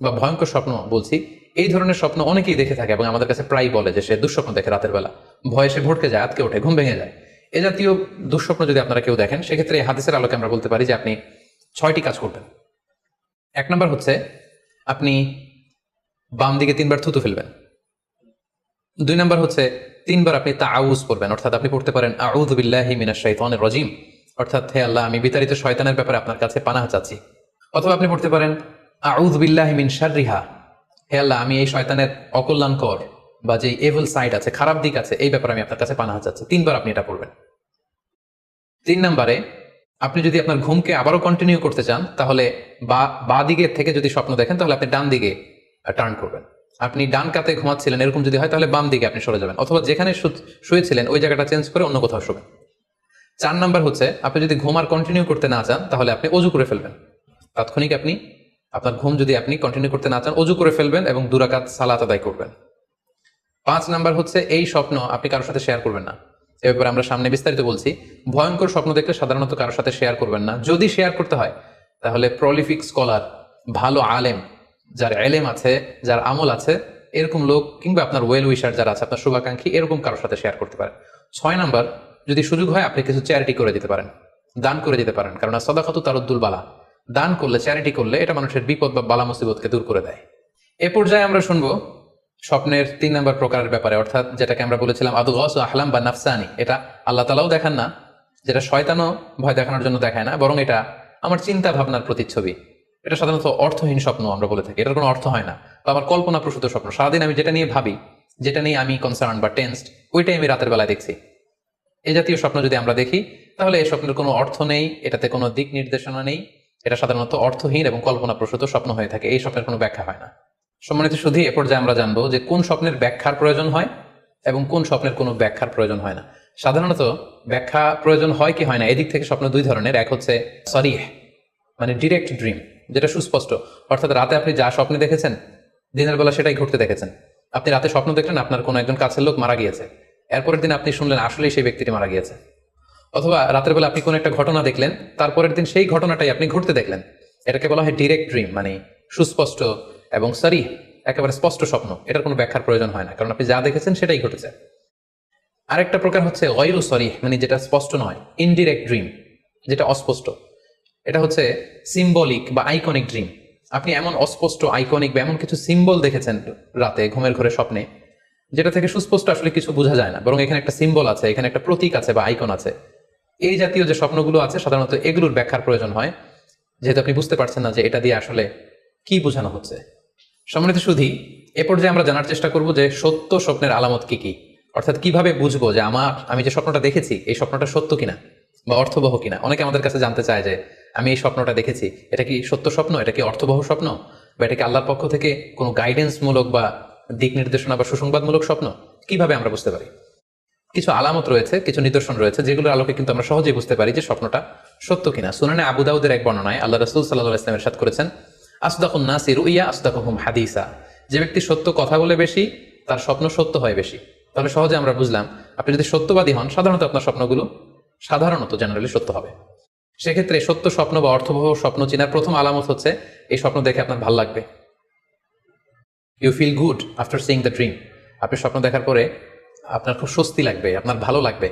বা ভয়ঙ্কর স্বপ্ন বলছি, এই ধরনের স্বপ্ন অনেকেই দেখে থাকে এবং আমাদের কাছে প্রায় বলে যে সে দুঃস্বপ্ন দেখে রাতের বেলা, ভয়ে সে ভটকে যায়, আটকে ওঠে, ঘুম ভেঙে যায়। এ জাতীয় দুঃস্বপ্ন যদি আপনারা কেউ দেখেন, সেক্ষেত্রে এই হাদিসের আলোকে আমরা বলতে পারি যে আপনি 6টি কাজ করবেন। 1 নম্বর হচ্ছে আপনি বাম দিকে 3 বার থুতু ফেলবেন। 2 নম্বর হচ্ছে 3 বার আপনি তাআউয পড়বেন, অর্থাৎ আপনি পড়তে পারেন আউযু বিল্লাহি মিনাশ শাইতানির রাজীম, অর্থাৎ হে আল্লাহ, আমি বিতাড়িত শয়তানের ব্যাপারে আপনার কাছে পানাহ চাচ্ছি। অথবা আপনি পড়তে পারেন আউযু বিল্লাহি মিন শাররিহা, হে আল্লাহ, আমি এই শয়তানের অকল্যাণকর বা যে এভিল সাইড আছে, খারাপ দিক আছে, এই ব্যাপারে আমি আপনার কাছে পানাহ চাচ্ছি। 3 বার আপনি এটা পড়বেন। 3 নম্বরে আপনি যদি আপনার ঘুমকে আবারও কন্টিনিউ করতে চান, তাহলে বা দিকে থেকে যদি স্বপ্ন দেখেন, তাহলে আপনি ডান দিকে টার্ন করবেন। আপনি ডান কাতে ঘুমাচ্ছিলেন, এরকম যদি হয়, তাহলে বাম দিকে আপনি সরে যাবেন, অথবা যেখানে শুয়েছিলেন ওই জায়গাটা চেঞ্জ করে অন্য কোথাও শোবেন। 4 নম্বর হচ্ছে আপনি যদি ঘুম আর কন্টিনিউ করতে না চান, তাহলে আপনি অজু করে ফেলবেন, তাৎক্ষণিক আপনি আপনার ঘুম যদি আপনি কন্টিনিউ করতে না চান, অজু করে ফেলবেন এবং 2 রাকাত সালাত আদায় করবেন। 5 নাম্বার হচ্ছে এই স্বপ্ন আপনি কারোর সাথে শেয়ার করবেন না। এ ব্যাপারে আমরা সামনে বিস্তারিত বলছি। ভয়ঙ্কর স্বপ্ন দেখলে সাধারণত কারোর সাথে শেয়ার করবেন না। যদি শেয়ার করতে হয় তাহলে প্রলিফিক স্কলার, ভালো আলেম, যার এলেম আছে, যার আমল আছে, এরকম লোক, কিংবা আপনার ওয়েল উইশার যারা আছে, আপনার শুভাকাঙ্ক্ষী, এরকম কারোর সাথে শেয়ার করতে পারেন। 6 নাম্বার, যদি সুযোগ হয় আপনি কিছু চ্যারিটি করে দিতে পারেন, দান করে দিতে পারেন, কারণ সদাকাতু তারুদ্দুল বালা, দান করলে, চ্যারিটি করলে এটা মানুষের বিপদ বা বালা মুসিবতকে দূর করে দেয়। এ পর্যায়ে আমরা শুনবো স্বপ্নের 3 নাম্বার প্রকারের ব্যাপারে, অর্থাৎ যেটাকে আমরা বলেছিলাম আদগাস ও আহলাম বা নাফসানি। এটা আল্লাহ তাআলাও দেখান না, যেটা শয়তানও ভয় দেখানোর জন্য দেখায় না, বরং এটা আমার চিন্তা ভাবনার প্রতিচ্ছবি। এটা সাধারণত অর্থহীন স্বপ্ন আমরা বলে থাকি, এটার কোনো অর্থ হয় না, বা আমার কল্পনা প্রসূত স্বপ্ন। সারাদিন আমি যেটা নিয়ে ভাবি, যেটা নিয়ে আমি কনসার্ন বা টেন্সড, ওইটাই আমি রাতের বেলায় দেখছি। এই জাতীয় স্বপ্ন যদি আমরা দেখি তাহলে এই স্বপ্নের কোনো অর্থ নেই, এটাতে কোনো দিক নির্দেশনা নেই, এটা সাধারণত অর্থহীন এবং কল্পনা প্রসূত স্বপ্ন হয়ে থাকে। এই স্বপ্নের কোনো ব্যাখ্যা হয় না। সম্মানিত শুধু এ পর্যায়ে আমরা জানবো যে কোন স্বপ্নের ব্যাখ্যার প্রয়োজন হয় এবং কোন স্বপ্নের কোনো ব্যাখ্যার প্রয়োজন হয় না। সাধারণত ব্যাখ্যা প্রয়োজন হয় কি হয় না, এদিক থেকে স্বপ্ন 2 ধরনের। এক হচ্ছে সরিহ, মানে ডিরেক্ট ড্রিম, যেটা সুস্পষ্ট, অর্থাৎ রাতে আপনি যা স্বপ্নে দেখেছেন দিনের বেলা সেটাই ঘটতে দেখেছেন। আপনি রাতে স্বপ্ন দেখলেন আপনার কোনো একজন কাছের লোক মারা গিয়েছে, এরপরের দিন আপনি শুনলেন আসলেই সেই ব্যক্তিটি মারা গিয়েছে। অথবা রাতের বেলা আপনি কোনো একটা ঘটনা দেখলেন, তারপরের দিন সেই ঘটনাটাই আপনি ঘটতে দেখলেন। এটাকে বলা হয় ডিরেক্ট ড্রিম, মানে সুস্পষ্ট এবং সরিহ, একেবারে স্পষ্ট স্বপ্ন। এটার কোনো ব্যাখ্যার প্রয়োজন হয় না, কারণ আপনি যা দেখেছেন সেটাই ঘটেছে। আরেকটা প্রকার হচ্ছে গয়রু সরিহ, মানে যেটা স্পষ্ট নয়, ইনডিরেক্ট ড্রিম, যেটা অস্পষ্ট। এটা হচ্ছে সিম্বলিক বা আইকনিক ড্রিম। আপনি এমন অস্পষ্ট, আইকনিক বা এমন কিছু সিম্বল দেখেছেন রাতে ঘুমের ঘরে স্বপ্নে, যেটা থেকে সুস্পষ্ট আসলে কিছু বোঝা যায় না, বরং এখানে একটা সিম্বল আছে, এখানে একটা প্রতীক আছে বা আইকন আছে। এই জাতীয় যে স্বপ্নগুলো আছে সাধারণত এগুলোর ব্যাখ্যার প্রয়োজন হয়, যেহেতু আপনি বুঝতে পারছেন না যে এটা দিয়ে আসলে কি বোঝানো হচ্ছে। সম্মানিত সুধী, এ পর্যায়ে আমরা জানার চেষ্টা করব যে সত্য স্বপ্নের আলামত কি কি, অর্থাৎ কিভাবে বুঝবো যে আমি যে স্বপ্নটা দেখেছি এই স্বপ্নটা সত্য কিনা বা অর্থবহ কিনা। অনেকে আমাদের কাছে জানতে চায় যে আমি এই স্বপ্নটা দেখেছি, এটা কি সত্য স্বপ্ন, এটা কি অর্থবহ স্বপ্ন, বা এটা কি আল্লাহর পক্ষ থেকে কোনো গাইডেন্স মূলক বা দিক নির্দেশনা বা সুসংবাদমূলক স্বপ্ন। কিভাবে আমরা বুঝতে পারি? কিছু আলামত রয়েছে, কিছু নিদর্শন রয়েছে, যেগুলোর আলোকে কিন্তু আমরা সহজেই বুঝতে পারি যে স্বপ্নটা সত্য কিনা। সুনানে আবু দাউদের এক বর্ণনায় আল্লাহ রাসূল সাল্লাল্লাহু আলাইহি ওয়াসাল্লাম ইরশাদ করেছেন, আসদাকুন নাসি রুইয়া আসদাকুহুম হাদিসা। যে ব্যক্তি সত্য কথা বলে বেশি, তার স্বপ্ন সত্য হয় বেশি। তাহলে সহজে আমরা বুঝলাম, আপনি যদি সত্যবাদী হন, সাধারণত আপনার স্বপ্নগুলো জেনারেলি সত্য হবে। সেক্ষেত্রে সত্য স্বপ্ন বা অর্থবহ স্বপ্ন চেনার প্রথম আলামত হচ্ছে এই স্বপ্ন দেখে আপনার ভালো লাগবে। You feel good after seeing the dream. আপনি স্বপ্ন দেখার পরে আপনার খুব স্বস্তি লাগবে, আপনার ভালো লাগবে,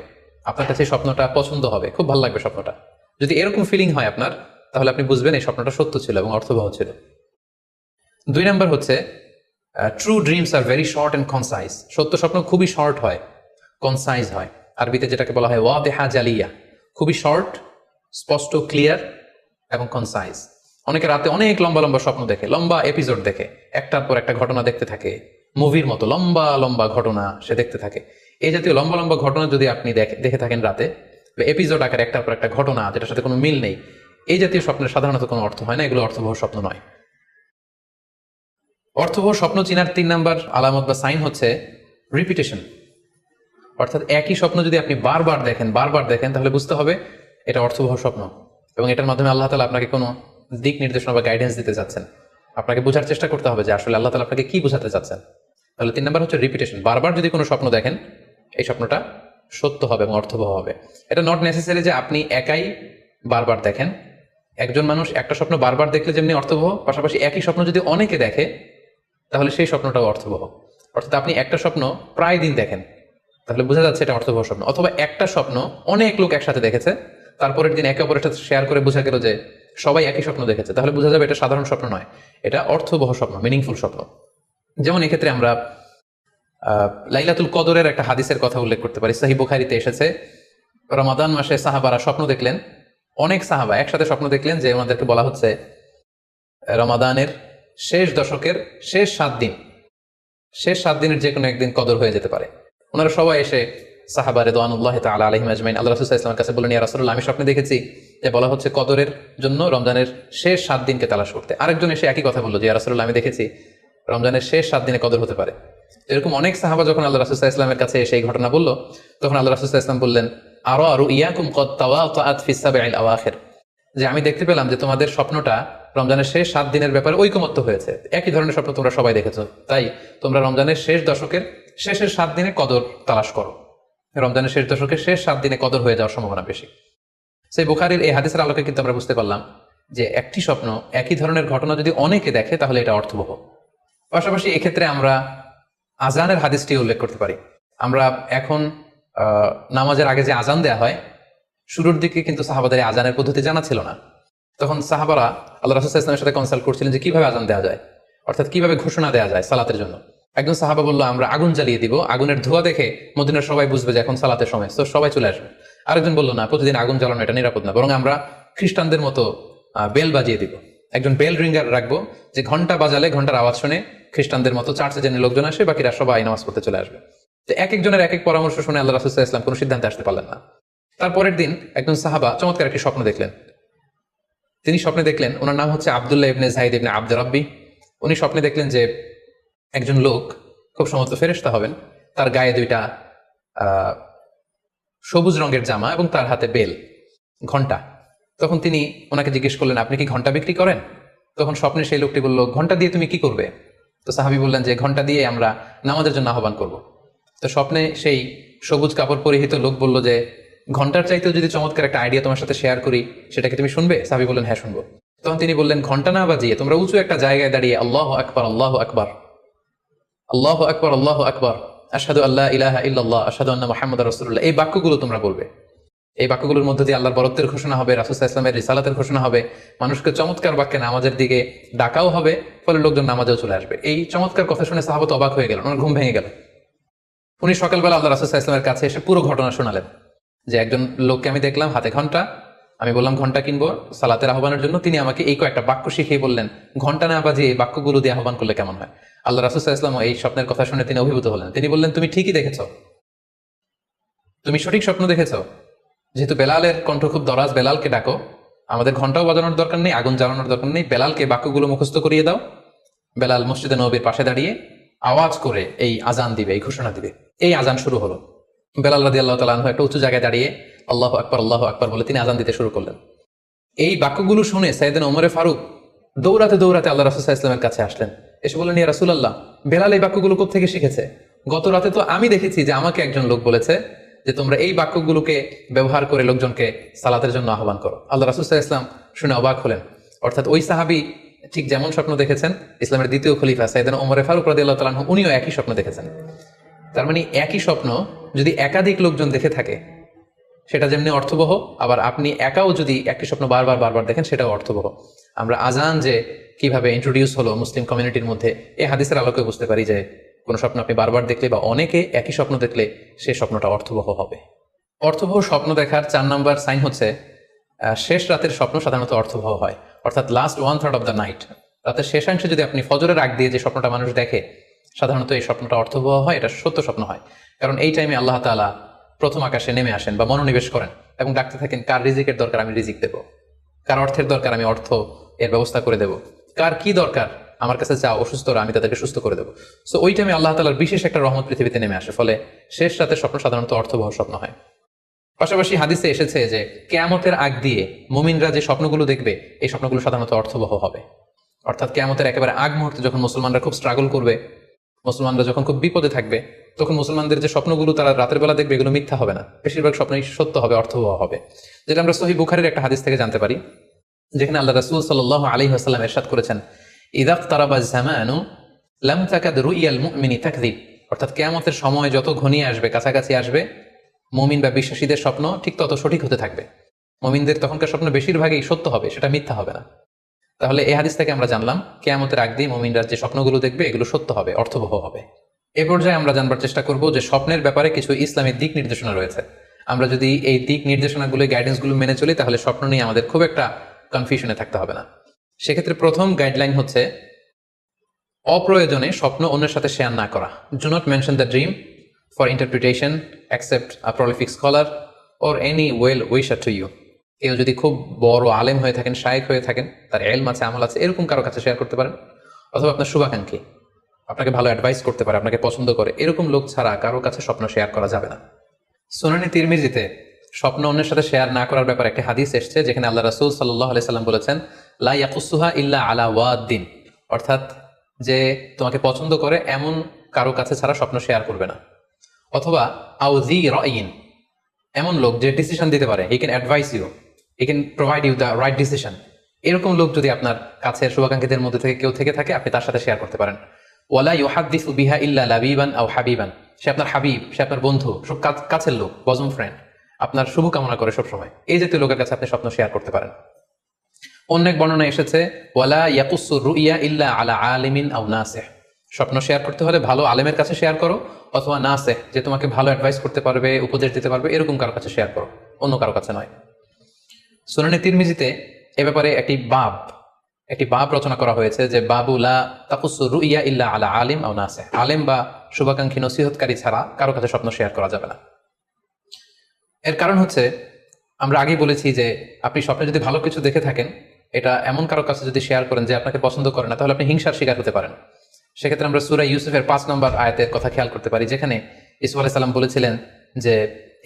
আপনার কাছে স্বপ্নটা পছন্দ হবে, খুব ভালো লাগবে স্বপ্নটা। যদি এরকম ফিলিং হয় আপনার, তাহলে আপনি বুঝবেন এই স্বপ্নটা সত্য ছিল এবং অর্থবহ ছিল। 2 নাম্বার হচ্ছে true dreams are very short and concise. সত্য স্বপ্ন খুবই শর্ট হয়, কনসাইজ হয়। আরবিতে যেটাকে বলা হয় ওয়াদিহা জালিয়া, খুবই শর্ট, স্পষ্ট, ক্লিয়ার এবং কনসাইজ। অনেকে রাতে অনেক লম্বা লম্বা স্বপ্ন দেখে, লম্বা এপিসোড দেখে, একটার পর একটা ঘটনা দেখতে থাকে, মুভির মতো লম্বা লম্বা ঘটনা সে দেখতে থাকে। এই জাতীয় লম্বা লম্বা ঘটনা যদি আপনি দেখে থাকেন রাতে, এপিসোড আকারে একটার পর একটা ঘটনা যেটার সাথে কোনো মিল নেই, এই জাতীয় স্বপ্নের সাধারণত কোনো অর্থ হয় না, এগুলো অর্থবহ স্বপ্ন নয়। অর্থবহ স্বপ্ন চিনার 3 নাম্বার আলামত বা সাইন হচ্ছে রিপিটেশন। অর্থাৎ একই স্বপ্ন যদি আপনি বারবার দেখেন তাহলে বুঝতে হবে এটা অর্থবহ স্বপ্ন, এবং এটার মাধ্যমে আল্লাহ তাআলা আপনাকে কোনো দিক নির্দেশনা বা গাইডেন্স দিতে চাচ্ছেন। আপনাকে বোঝার চেষ্টা করতে হবে যে আসলে আল্লাহ তাআলা আপনাকে কি বোঝাতে চাচ্ছেন। তাহলে 3 নাম্বার হচ্ছে রিপিটেশন। বারবার যদি কোনো স্বপ্ন দেখেন, এই স্বপ্নটা সত্য হবে এবং অর্থবহ হবে। এটা নট নেসেসারি যে আপনি একাই বারবার দেখেন। একজন মানুষ একটা স্বপ্ন বারবার দেখলে যেমনি অর্থবহ, পাশাপাশি একই স্বপ্ন যদি অনেকে দেখে তাহলে সেই স্বপ্নটাও অর্থবহ। অর্থাৎ আপনি একটা স্বপ্ন প্রায় দিন দেখেন, তাহলে বোঝা যাচ্ছে এটা অর্থবহ স্বপ্ন। অথবা একটা স্বপ্ন অনেক লোক একসাথে দেখেছে, তারপরের দিন একে অপরের সাথে শেয়ার করে বোঝা গেল যে সবাই একই স্বপ্ন দেখেছে, তাহলে বোঝা যাবে এটা সাধারণ স্বপ্ন নয়, এটা অর্থবহ স্বপ্ন, মিনিংফুল স্বপ্ন। যেমন এক্ষেত্রে আমরা লাইলাতুল কদরের একটা হাদিসের কথা উল্লেখ করতে পারি। সহিহ বুখারীতে এসেছে, রমাদান মাসে সাহাবারা স্বপ্ন দেখলেন, অনেক সাহাবা একসাথে স্বপ্ন দেখলেন যে ওনাদেরকে বলা হচ্ছে রমাদানের শেষ দশকের শেষ 7 দিনের যে কোনো একদিন কদর হয়ে যেতে পারে। ওনারা সবাই এসে সাহাবা রিদওয়ানুল্লাহি তাআলা আলাইহিম আজমাইন আল্লাহ রাসূল সাল্লাল্লাহু আলাইহি ওয়াসাল্লামের কাছে বললেন, ইয়া রাসূলুল্লাহ, আমি স্বপ্নে দেখেছি যে বলা হচ্ছে কদরের জন্য রমজানের শেষ 7 দিনকে তালাশ করতে। আরেকজন এসে একই কথা বললো যে ইয়া রাসূলুল্লাহ, আমি দেখেছি রমজানের শেষ 7 দিনে কদর হতে পারে। এরকম অনেক সাহাবা যখন আল্লাহ রাসূল সাল্লাল্লাহু আলাইহি ওয়াসাল্লামের কাছে এসে এই ঘটনা বললো, তখন আল্লাহ রাসূল সাল্লাল্লাহু আলাইহি ওয়াসাল্লাম বললেন, আরা রুইয়াকুম ক্বাদ তাওয়াতাআত ফিস সাবঈল আওয়াখির, যে আমি দেখতে পেলাম যে তোমাদের স্বপ্নটা রমজানের শেষ 7 দিনের ব্যাপারে ঐকমত্য হয়েছে। একই ধরনের স্বপ্ন তোমরা সবাই দেখেছো, তাই তোমরা রমজানের শেষ দশকের শেষের 7 দিনে কদর তালাশ করো। রমজানের শেষ দশকের শেষ 7 দিনে কদর হয়ে যাওয়ার সম্ভাবনা বেশি। সেই বুখারীর এই হাদিসের আলোকে কিন্তু আমরা বুঝতে পারলাম যে একটি স্বপ্ন, একই ধরনের ঘটনা যদি অনেকে দেখে তাহলে এটা অর্থবহ। পাশাপাশি এক্ষেত্রে আমরা আজানের হাদিসটি উল্লেখ করতে পারি। আমরা এখন নামাজের আগে যে আজান দেয়া হয়, শুরুর দিকে কিন্তু সাহাবাদের আজানের পদ্ধতি জানা ছিল না। তখন সাহাবারা আল্লাহ রাসূল সাল্লাল্লাহু আলাইহি ওয়াসাল্লামের সাথে কনসাল্ট করছিলেন যে কিভাবে আজান দেওয়া যায়, অর্থাৎ কিভাবে ঘোষণা দেওয়া যায় সালাতের জন্য। একজন সাহাবা বলল, আমরা আগুন জ্বালিয়ে দিব, আগুনের ধোঁয়া দেখে মদিনার সবাই বুঝবে যে এখন সালাতের সময়, তো সবাই চলে আসবে। আরেকজন বলল, না, প্রতিদিন আগুন জ্বালানো এটা নিরাপদ না, বরং আমরা খ্রিস্টানদের মতো বেল বাজিয়ে দিব, একজন বেল রিঙ্গার রাখবো, যে ঘন্টা বাজালে ঘন্টার আওয়াজ শুনে খ্রিস্টানদের মতো চার্চে যেন লোকজন আসে, বাকিরা সবাই নামাজ পড়তে চলে আসবে। তো এক একজনের এক এক পরামর্শ শুনে আল্লাহ রাসূল সাল্লাল্লাহু আলাইহি ওয়াসাল্লাম কোনো সিদ্ধান্তে আসতে পারলেন না। তারপরের দিন একজন সাহাবা চমৎকার একটি স্বপ্ন দেখলেন। তিনি স্বপ্নে দেখলেন, ওনার নাম হচ্ছে আব্দুল্লাহ ইবনে যায়েদ ইবনে আব্দ রাব্বি। উনি স্বপ্নে দেখলেন যে একজন লোক, খুব সম্ভবত ফেরেশতা হবেন, তার গায়ে 2টা সবুজ রঙের জামা এবং তার হাতে বেল, ঘন্টা। তখন তিনি ওনাকে জিজ্ঞেস করলেন, আপনি কি ঘন্টা বিক্রি করেন? তখন স্বপ্নে সেই লোকটি বলল, ঘন্টা দিয়ে তুমি কি করবে? তো সাহাবী বললেন যে ঘন্টা দিয়ে আমরা নামাজের জন্য আহ্বান করব। তো স্বপ্নে সেই সবুজ কাপড় পরিহিত লোক বলল যে ঘন্টার চাইতেও যদি চমৎকার একটা আইডিয়া তোমার সাথে শেয়ার করি, সেটাকে তুমি শুনবে? সাহাবী বললেন, হ্যাঁ শুনবো। তখন তিনি বললেন, ঘন্টা না বাজিয়ে তোমরা উঁচু একটা জায়গায় দাঁড়িয়ে আল্লাহু আকবার, আল্লাহু আকবার, আল্লাহু আকবার, আল্লাহু আকবার, আশহাদু আল্লা ইলাহা ইল্লাল্লাহ, আশহাদু আন্না মুহাম্মাদার রাসূলুল্লাহ, এই বাক্যগুলো তোমরা বলবে। এই বাক্যগুলোর মধ্যে দিয়ে আল্লাহর বরত্বের ঘোষণা হবে, রাসূল সাল্লাল্লাহু আলাইহি ওয়াসাল্লামের রিসালাতের ঘোষণা হবে, মানুষকে চমৎকার বাক্যে নামাজের দিকে ডাকাও হবে, ফলে লোকজন নামাজেও চলে আসবে। এই চমৎকার কথা শুনে সাহাবা তো অবাক হয়ে গেল, ওনার ঘুম ভেঙে গেল। উনি সকালবেলা আল্লাহ রাসূল সাল্লাল্লাহু আলাইহি ওয়াসাল্লামের কাছে এসে পুরো ঘটনা শোনালেন যে একজন লোককে আমি দেখলাম হাতে ঘন্টা, আমি বললাম ঘন্টা কিনবো সালাতের আহ্বানের জন্য, তিনি আমাকে এই কয়েকটা বাক্য শিখিয়ে বললেন ঘন্টা না বাজিয়ে এই বাক্যগুলো দিয়ে আহ্বান করলে কেমন হয়। আল্লাহ রাসূল সাল্লাল্লাহু আলাইহি ওয়াসাল্লাম এই স্বপ্নের কথা শুনে তিনি অভিভূত হলেন। তিনি বললেন, তুমি ঠিকই দেখেছো, তুমি সঠিক স্বপ্ন দেখেছো। যেহেতু বেলালের কণ্ঠ খুব দরাজ, বেলালকে ডাকো, আমাদের ঘন্টাও বাজানোর দরকার নেই, আগুন জ্বালানোর দরকার নেই, বেলালকে বাক্যগুলো মুখস্থ করিয়ে দাও। বেলাল মসজিদে নববীর পাশে দাঁড়িয়ে আওয়াজ করে এই আজান দিবে, এই ঘোষণা দিবে। এই আজান শুরু হলো। বেলাল রাদিয়াল্লাহু তাআলা আনহু একটা উঁচু জায়গায় দাঁড়িয়ে আল্লাহু আকবার, আল্লাহু আকবার বলে তিনি আজান দিতে শুরু করলেন। এই বাক্যগুলো শুনে সাইয়েদনা ওমর ফারুক দৌড়াতে দৌড়াতে আল্লাহ রাসূল সাল্লাল্লাহু আলাইহি ওয়াসাল্লামের কাছে আসলেন। এসে বললেন, ইয়া রাসূলুল্লাহ, বেলাল এই বাক্যগুলো কোথা থেকে শিখেছে? গত রাতে তো আমি দেখেছি যে আমাকে একজন লোক বলেছে যে তোমরা এই বাক্যগুলোকে ব্যবহার করে লোকজনকে সালাতের জন্য আহ্বান করো। আল্লাহ রাসূল সাল্লাল্লাহু আলাইহি ওয়াসাল্লাম শুনে অবাক হলেন। অর্থাৎ ওই সাহাবী ঠিক যেমন স্বপ্ন দেখেছেন, ইসলামের দ্বিতীয় খলিফা সাইয়েদনা ওমর ফারুক রাদিয়াল্লাহু তাআলা আনহু উনিও একই স্বপ্ন দেখেছেন। তার মানে একই স্বপ্ন যদি একাধিক লোকজন দেখে থাকে সেটা যেমনি অর্থবহ, আবার আপনি একাও যদি একই স্বপ্ন বারবার বারবার দেখেন সেটাও অর্থবহ। আমরা আজান যে কিভাবে ইন্ট্রোডিউস হলো মুসলিম কমিউনিটির মধ্যে, এই হাদিসের আলোকে বুঝতে পারি যে কোনো স্বপ্ন আপনি বারবার দেখলে বা অনেকে একই স্বপ্ন দেখলে সেই স্বপ্নটা অর্থবহ হবে। অর্থবহ স্বপ্ন দেখার 4 নম্বর সাইন হচ্ছে শেষ রাতের স্বপ্ন সাধারণত অর্থবহ হয়, অর্থাৎ লাস্ট 1/3 অফ দ্য নাইট, রাতের শেষাংশে যদি আপনি ফজরের আগ দিয়ে যে স্বপ্নটা মানুষ দেখে, সাধারণত এই স্বপ্নটা অর্থবহ হয়, এটা সত্য স্বপ্ন হয়। কারণ এই টাইমে আল্লাহ তাআলা প্রথম আকাশে নেমে আসেন বা মনোনিবেশ করেন এবং ডাকতে থাকেন, কার রিজিকের দরকার আমি রিজিক দেব, কার অর্থের দরকার আমি অর্থ এর ব্যবস্থা করে দেব, কার কি দরকার আমার কাছে যাও, অসুস্থরা আমি তাদেরকে সুস্থ করে দেবো। সো ওই টাইমে আল্লাহ তাআলার বিশেষ একটা রহমত পৃথিবীতে নেমে আসে, ফলে শেষ রাতের স্বপ্ন সাধারণত অর্থবহ স্বপ্ন হয়। পাশাপাশি হাদিসে এসেছে যে কিয়ামতের আগ দিয়ে মুমিনরা যে স্বপ্নগুলো দেখবে এই স্বপ্নগুলো সাধারণত অর্থবহ হবে। অর্থাৎ কিয়ামতের একেবারে আগ মুহূর্তে যখন মুসলমানরা খুব স্ট্রাগল করবে, মুসলমানরা যখন খুব বিপদে থাকবে, তখন মুসলমানদের যে স্বপ্নগুলো তারা রাতের বেলা দেখবে এগুলো মিথ্যা হবে না, বেশিরভাগ স্বপ্নই সত্য হবে, অর্থবহ হবে। যেটা আমরা সহিহ বুখারীর একটা হাদিস থেকে জানতে পারি, যেখানে আল্লাহ রাসূল সাল্লাল্লাহু আলাইহি ওয়াসাল্লাম ইরশাদ করেছেন, ইযা ইকতারাবাজ জামানু লাম তাকাদ রুইয়াল মুমিনি তাকযিব, অর্থাৎ কিয়ামতের সময় যত ঘনিয়ে আসবে, কাছাকাছি আসবে, মুমিন বা বিশ্বাসীদের স্বপ্ন ঠিক তত সঠিক হতে থাকবে। মুমিনদের তখনকার স্বপ্ন বেশিরভাগই সত্য হবে, সেটা মিথ্যা হবে না। তাহলে এই হাদিস থেকে আমরা জানলাম কিয়ামতের আগ দিয়ে মুমিনরা যে স্বপ্নগুলো দেখবে এগুলো সত্য হবে, অর্থবহ হবে। এ পর্যায়ে আমরা জানবার চেষ্টা করব যে স্বপ্নের ব্যাপারে কিছু ইসলামের দিক নির্দেশনা রয়েছে। আমরা যদি এই দিক নির্দেশনাগুলো, গাইডেন্সগুলো মেনে চলি, তাহলে স্বপ্ন নিয়ে আমাদের খুব একটা কনফিউশনে থাকতে হবে না। সেক্ষেত্রে প্রথম গাইডলাইন হচ্ছে অপ্রয়োজনে স্বপ্ন অন্যের সাথে শেয়ার না করা। Do not mention the dream for interpretation except a prolific scholar or any well wisher to you. কেউ যদি খুব বড় আলেম হয়ে থাকেন, শায়েখ হয়ে থাকেন, তার এলম আছে, আমল আছে, এরকম কারো কাছে শেয়ার করতে পারেন। অথবা আপনার শুভাকাঙ্ক্ষী আপনাকে ভালো অ্যাডভাইস করতে পারে, আপনাকে পছন্দ করে, এরকম লোক ছাড়া কারো কাছে স্বপ্ন শেয়ার করা যাবে না। সুনানে তিরমিজিতে স্বপ্ন অন্যের সাথে শেয়ার না করার ব্যাপারে একটা হাদিস এসেছে, যেখানে আল্লাহ রাসূল সাল্লাল্লাহু আলাইহি সাল্লাম বলেছেন, লা ইয়াকুসুহা ইল্লা আলা ওয়াদ্দিন, অর্থাৎ যে তোমাকে পছন্দ করে এমন কারো কাছে ছাড়া স্বপ্ন শেয়ার করবে না। অথবা আউ জি রাইন, এমন লোক যে ডিসিশন দিতে পারে, he can advise you, he can provide you the right decision, এরকম লোক যদি আপনার কাছের শুভাকাঙ্ক্ষীদের মধ্যে থেকে কেউ থেকে থাকে, আপনি তার সাথে শেয়ার করতে পারেন। ওয়ালা ইউহাদ্দিসু বিহা ইল্লা লাবিবান আও হাবিবান, সে আপনার হাবিব, সে আপনার বন্ধু, সব কাছের লোক, বজম ফ্রেন্ড, আপনার শুভ কামনা করে সবসময়, এই জাতীয় লোকের কাছে আপনি স্বপ্ন শেয়ার করতে পারেন। অনেক বর্ণনা এসেছে ওয়ালা ইয়াকুসু রুইয়া ইল্লা আলা আলিমিন আও নাসিহ, স্বপ্ন শেয়ার করতে হলে ভালো আলেমের কাছে শেয়ার করো, অথবা নাসিহ, যে তোমাকে ভালো অ্যাডভাইস করতে পারবে, উপদেশ দিতে পারবে, এরকম কারো কাছে শেয়ার করো, অন্য কারো কাছে নয়। সুনানে তিরমিজিতে এ ব্যাপারে একটি বাব রচনা করা হয়েছে যে বাবু লা তাকুসু রুইয়া ইল্লা আলা আলিম আও নাসিহ, আলেম বা শুভাকাঙ্ক্ষী নসিহতকারী ছাড়া কারো কাছে স্বপ্ন শেয়ার করা যাবে না। এর কারণ হচ্ছে, আমরা আগেই বলেছি যে আপনি স্বপ্নে যদি ভালো কিছু দেখে থাকেন, এটা এমন কারো কাছে যদি শেয়ার করেন যে আপনাকে পছন্দ করে না, তাহলে আপনি হিংসার শিকার হতে পারেন। সেক্ষেত্রে আমরা সূরা ইউসুফের 5 নম্বর আয়াতের কথা খেয়াল করতে পারি, যেখানে ইউসুফ আলাইহিস সালাম বলেছিলেন যে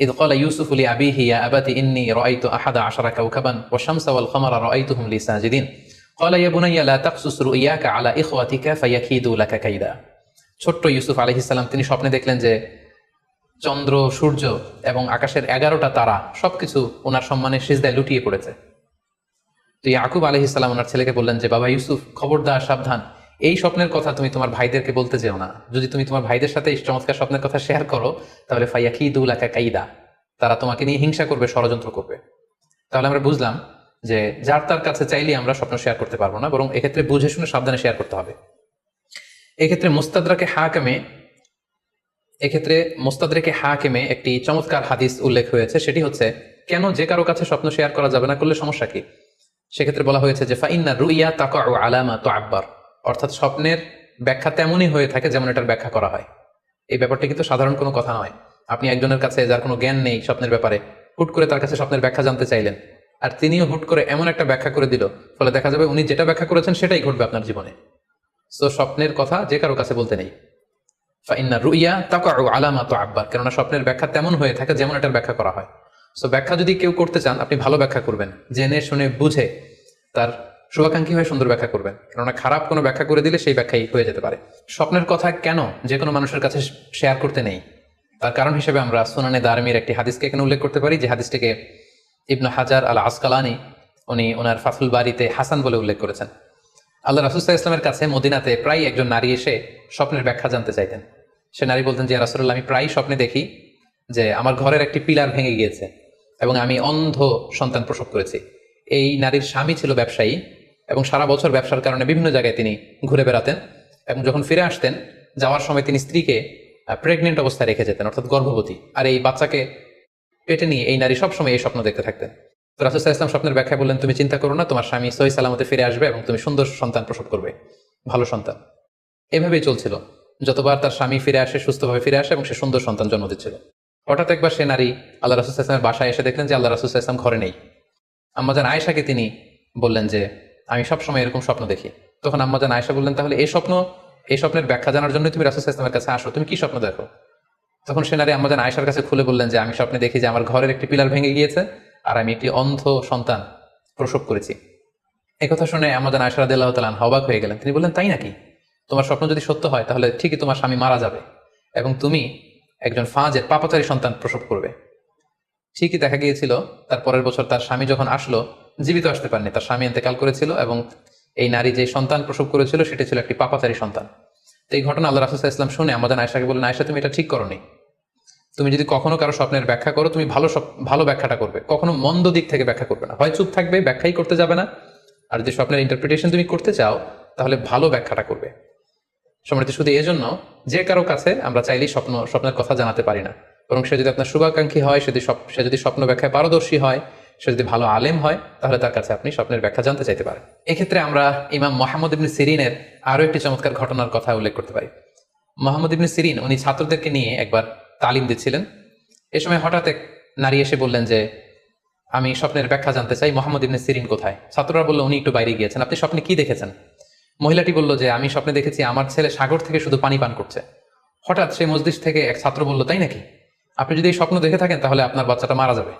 ইয ক্বালা ইউসুফু লি আবিহি ইয়া আবাতি ইন্নী রাআইতু আহাদা আশারা কাওকাবান ওয়াশ শামসা ওয়াল কমারা রাআইতুহুম লি সাজিদিন ক্বালা ইয়া বুনাইয়া লা তাকসুস রুইয়াকা আলা ইখওয়াতিকা ফায়াকিদু লাকা কাইদা। ছোট্ট ইউসুফ আলাইহিস সালাম তিনি স্বপ্নে দেখলেন যে চন্দ্র, সূর্য এবং আকাশের 11টা তারা সবকিছু ওনার সম্মানে সিজদায় লুটিয়ে পড়েছে। তো ইয়াকুব আলাইহিস সালাম ওনার ছেলেকে বললেন যে বাবা ইউসুফ, খবরদার, সাবধান, এই স্বপ্নের কথা তুমি তোমার ভাইদেরকে বলতে যেও না। যদি তুমি তোমার ভাইদের সাথে এই চমৎকার স্বপ্নের কথা শেয়ার করো, তাহলে ফায়াকিদু লাকা কাইদা, তারা তোমাকে নিয়ে হিংসা করবে, ষড়যন্ত্র করবে। তাহলে আমরা বুঝলাম যে যার তার কাছে চাইলে আমরা স্বপ্ন শেয়ার করতে পারবো না, বরং এক্ষেত্রে বুঝে শুনে সাবধানে শেয়ার করতে হবে। এক্ষেত্রে মুস্তাদরাকে হাকিমে একটি চমৎকার হাদিস উল্লেখ হয়েছে, সেটি হচ্ছে কেন যে কারো কাছে স্বপ্ন শেয়ার করা যাবে না, করলে সমস্যা কি। সেক্ষেত্রে বলা হয়েছে যে ফাইন্না রুইয়া তাকাউ আলা মা তুআব্বার, অর্থাৎ স্বপ্নের ব্যাখ্যা তেমনই হয়ে থাকে যেমন এটার ব্যাখ্যা করা হয়। এই ব্যাপারটি কিন্তু সাধারণ কোনো কথা নয়। আপনি একজনের কাছে, যার কোনো জ্ঞান নেই স্বপ্নের ব্যাপারে, হুট করে তার কাছে স্বপ্নের ব্যাখ্যা জানতে চাইলেন, আর তিনিও হুট করে এমন একটা ব্যাখ্যা করে দিল, ফলে দেখা যাবে উনি যেটা ব্যাখ্যা করেছেন সেটাই ঘটবে আপনার জীবনে। সো স্বপ্নের কথা যে কারো কাছে বলতে নেই। ফাইন্না রুইয়া তাকাউ আলা মা তুআব্বার, কেননা স্বপ্নের ব্যাখ্যা তেমন হয়ে থাকে যেমন এটার ব্যাখ্যা করা হয়। সো ব্যাখ্যা যদি কেউ করতে চান, আপনি ভালো ব্যাখ্যা করবেন, জেনে শুনে বুঝে তার শুভাকাঙ্ক্ষী হয়ে সুন্দর ব্যাখ্যা করবেন, কেননা খারাপ কোনো ব্যাখ্যা করে দিলে সেই ব্যাখ্যাই হয়ে যেতে পারে। স্বপ্নের কথা কেন যে কোনো মানুষের কাছে শেয়ার করতে নেই, তার কারণ হিসেবে আমরা সুনানে দারমির একটি হাদিসকে এখানে উল্লেখ করতে পারি, যে হাদিসটিকে ইবনে হাজার আল আসকালানি উনি ওনার ফাথুল বারিতে হাসান বলে উল্লেখ করেছেন। আল্লাহ রাসূল সাল্লাল্লাহু আলাইহি ওয়াসাল্লামের কাছে মদিনাতে প্রায় একজন নারী এসে স্বপ্নের ব্যাখ্যা জানতে চাইতেন। সে নারী বলতেন যে ইয়া রাসূলুল্লাহ, আমি প্রায় স্বপ্নে দেখি যে আমার ঘরের একটি পিলার ভেঙে গিয়েছে এবং আমি অন্ধ সন্তান প্রসব করেছি। এই নারীর স্বামী ছিল ব্যবসায়ী এবং সারা বছর ব্যবসার কারণে বিভিন্ন জায়গায় তিনি ঘুরে বেড়াতেন, এবং যখন ফিরে আসতেন, যাওয়ার সময় তিনি স্ত্রীকে প্রেগনেন্ট অবস্থায় রেখে যেতেন, অর্থাৎ গর্ভবতী, আর এই বাচ্চাকে পেটে নিয়ে এই নারী সবসময় এই স্বপ্ন দেখতে থাকতেন। তো রাসূল সাল্লাল্লাহু আলাইহি ওয়াসাল্লাম স্বপ্নের ব্যাখ্যা বললেন, তুমি চিন্তা করো না, তোমার স্বামী সহি সালামতে ফিরে আসবে এবং তুমি সুন্দর সন্তান প্রসব করবে, ভালো সন্তান। এভাবেই চলছিল, যতবার তার স্বামী ফিরে আসে, সুস্থভাবে ফিরে আসে এবং সে সুন্দর সন্তান জন্ম দিচ্ছিল। হঠাৎ একবার সে নারী আল্লাহ রাসূল সাল্লাল্লাহু আলাইহি ওয়াসাল্লামের বাসায় এসে দেখলেন যে আল্লাহ রাসূল সাল্লাল্লাহু আলাইহি ওয়াসাল্লাম ঘরে নেই। আম্মাজান আয়েশাকে তিনি বললেন যে আমি সবসময় এরকম স্বপ্ন দেখি। তখন আম্মাজান আয়েশা বললেন, তাহলে এই স্বপ্নের ব্যাখ্যা জানার জন্য তুমি রাসূল সাল্লাল্লাহু আলাইহি ওয়াসাল্লামের কাছে আসো, তুমি কি স্বপ্ন দেখো? তখন সে নারী আম্মাজান আয়েশার কাছে খুলে বললেন যে আমি স্বপ্নে দেখি যে আমার ঘরের একটি পিলার ভেঙে গিয়েছে আর আমি একটি অন্ধ সন্তান প্রসব করেছি। একথা শুনে আম্মাজান আয়েশা রাদিয়াল্লাহু তাআলা আনহা অবাক হয়ে গেলেন। তিনি বললেন, তাই নাকি? তোমার স্বপ্ন যদি সত্য হয়, তাহলে ঠিকই তোমার স্বামী মারা যাবে এবং তুমি একজন ফাজের পাপাচারী সন্তান প্রসব করবে। ঠিকই দেখা গিয়েছিল, তার পরের বছর তার স্বামী যখন আসলো, জীবিত আসতে পারেনি, তার স্বামী ইন্তেকাল করেছিল এবং এই নারী যে সন্তান প্রসব করেছিল সেটি ছিল একটি পাপাচারী সন্তান। তো এই ঘটনা আল্লাহ রাসূল সাল্লাল্লাহু আলাইহি ওয়াসাল্লাম শুনে আমাদের আয়েশাকে বললেন, আয়েশা, তুমি এটা ঠিক করোনি। তুমি যদি কখনো কারো স্বপ্নের ব্যাখ্যা করো, তুমি ভালো ব্যাখ্যাটা করবে, কখনো মন্দ দিক থেকে ব্যাখ্যা করবে না। হয় চুপ থাকবে, ব্যাখ্যাই করতে যাবে না, আর যদি স্বপ্নের ইন্টারপ্রিটেশন তুমি করতে চাও, তাহলে ভালো ব্যাখ্যাটা করবে। সম্মানিত, শুধু এজন্য যে কারো কাছে আমরা চাইলেই স্বপ্নের কথা জানাতে পারি না, বরং সে যদি আপনার শুভাকাঙ্ক্ষী হয়, সে যদি স্বপ্ন ব্যাখ্যায় পারদর্শী হয়, সে যদি ভালো আলেম হয়, তাহলে তার কাছে আপনি স্বপ্নের ব্যাখ্যা জানতে চাইতে পারেন। এক্ষেত্রে আমরা ইমাম মুহাম্মদ ইবনে সিরিনের আরো একটি চমৎকার ঘটনার কথা উল্লেখ করতে পারি। মুহাম্মদ ইবনে সিরিন উনি ছাত্রদেরকে নিয়ে একবার তালিম দিচ্ছিলেন। এ সময় হঠাৎ এক নারী এসে বললেন যে আমি স্বপ্নের ব্যাখ্যা জানতে চাই, মুহাম্মদ ইবনে সিরিন কোথায়? ছাত্ররা বলল, উনি একটু বাইরে গিয়েছেন। আপনি স্বপ্নে কি দেখেছেন? মহিলাটি বলল যে আমি স্বপ্নে দেখেছি আমার ছেলে সাগর থেকে শুধু পানি পান করছে। হঠাৎ সেই মসজিদ থেকে এক ছাত্র বলল, তাই নাকি? আপনি যদি এই স্বপ্ন দেখে থাকেন, তাহলে আপনার বাচ্চাটা মারা যাবে।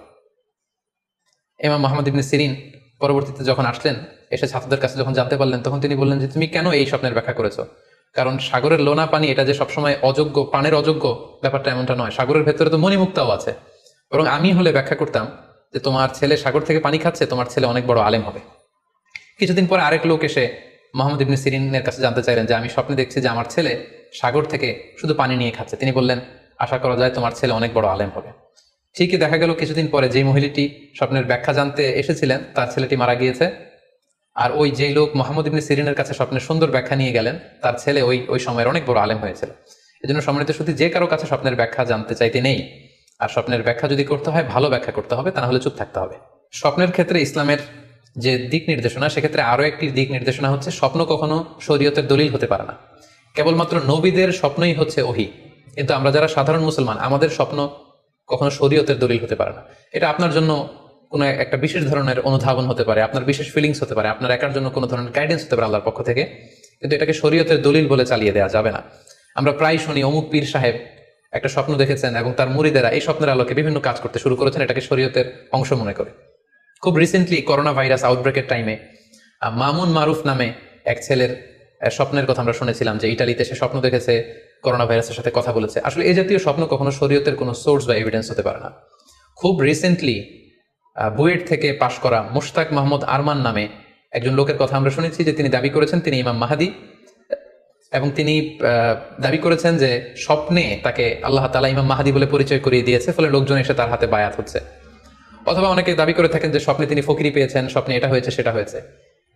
ইমাম মুহাম্মদ ইবনে সিরিন পরবর্তীতে যখন আসলেন, এসে ছাত্রদের কাছে যখন জানতে পারলেন, তখন তিনি বললেন যে তুমি কেন এই স্বপ্নের ব্যাখ্যা করেছো? কারণ সাগরের লোনা পানি এটা যে সবসময় অযোগ্য, পানের অযোগ্য ব্যাপারটা এমনটা নয়। সাগরের ভেতরে তো মণিমুক্তাও আছে। বরং আমি হলে ব্যাখ্যা করতাম যে তোমার ছেলে সাগর থেকে পানি খাচ্ছে, তোমার ছেলে অনেক বড় আলেম হবে। কিছুদিন পরে আরেক লোক এসে মোহাম্মদ ইবনে সিরিনের কাছে জানতে চাইলেন যে আমি স্বপ্নে দেখছি যে আমার ছেলে সাগর থেকে শুধু পানি নিয়ে খাচ্ছে। তিনি বললেন আশা করা যায় তোমার ছেলে অনেক বড় আলেম হবে। ঠিকই দেখা গেল কিছুদিন পরে যে মহিলাটি স্বপ্নের ব্যাখ্যা জানতে এসেছিলেন তার ছেলেটি মারা গিয়েছে। আর ওই যে লোক মোহাম্মদ ইবনে সিরিনের কাছে স্বপ্নের সুন্দর ব্যাখ্যা নিয়ে গেলেন, তার ছেলে ওই সময়ের অনেক বড় আলেম হয়েছিল। এই জন্য সম্মানিত শুধু যে কারো কাছে স্বপ্নের ব্যাখ্যা জানতে চাইতে নেই। আর স্বপ্নের ব্যাখ্যা যদি করতে হয় ভালো ব্যাখ্যা করতে হবে, তা না হলে চুপ থাকতে হবে। স্বপ্নের ক্ষেত্রে ইসলামের যে দিক নির্দেশনা, সেক্ষেত্রে আরো একটি দিক নির্দেশনা হচ্ছে স্বপ্ন কখনো শরীয়তের দলিল হতে পারে না। কেবলমাত্র নবীদের স্বপ্নই হচ্ছে ওহী, কিন্তু আমরা যারা সাধারণ মুসলমান আমাদের স্বপ্ন কখনো শরীয়তের দলিল হতে পারে না। এটা আপনার জন্য কোনো একটা বিশেষ ধরনের অনুধাবন হতে পারে, আপনার বিশেষ ফিলিংস হতে পারে, আপনার একার জন্য কোনো ধরনের গাইডেন্স হতে পারে আল্লাহর পক্ষ থেকে, কিন্তু এটাকে শরীয়তের দলিল বলে চালিয়ে দেওয়া যাবে না। আমরা প্রায় শুনি অমুক পীর সাহেব একটা স্বপ্ন দেখেছেন এবং তার মুরিদেরা এই স্বপ্নের আলোকে বিভিন্ন কাজ করতে শুরু করেছেন, এটাকে শরীয়তের অংশ মনে করে। খুব রিসেন্টলি করোনা ভাইরাস আউটব্রেকের টাইমে মামুন মারুফ নামে এক ছেলের স্বপ্নের কথা আমরা শুনেছিলাম যে ইটালিতে সে স্বপ্ন দেখেছে করোনা ভাইরাসের সাথে কথা বলেছে। আসলে এই জাতীয় স্বপ্ন কখনো শরীয়তের কোনো সোর্স বা এভিডেন্স হতে পারে না। খুব রিসেন্টলি বুয়েট থেকে পাশ করা মুশতাক মাহমুদ আরমান নামে একজন লোকের কথা আমরা শুনেছি যে তিনি দাবি করেছেন তিনি ইমাম মাহাদি, এবং তিনি দাবি করেছেন যে স্বপ্নে তাকে আল্লাহ তাআলা ইমাম মাহাদি বলে পরিচয় করিয়ে দিয়েছে, ফলে লোকজন এসে তার হাতে বায়াত হচ্ছে। অথবা অনেকে দাবি করে থাকেন যে স্বপ্নে তিনি ফকিরি পেয়েছেন, স্বপ্নে এটা হয়েছে সেটা হয়েছে।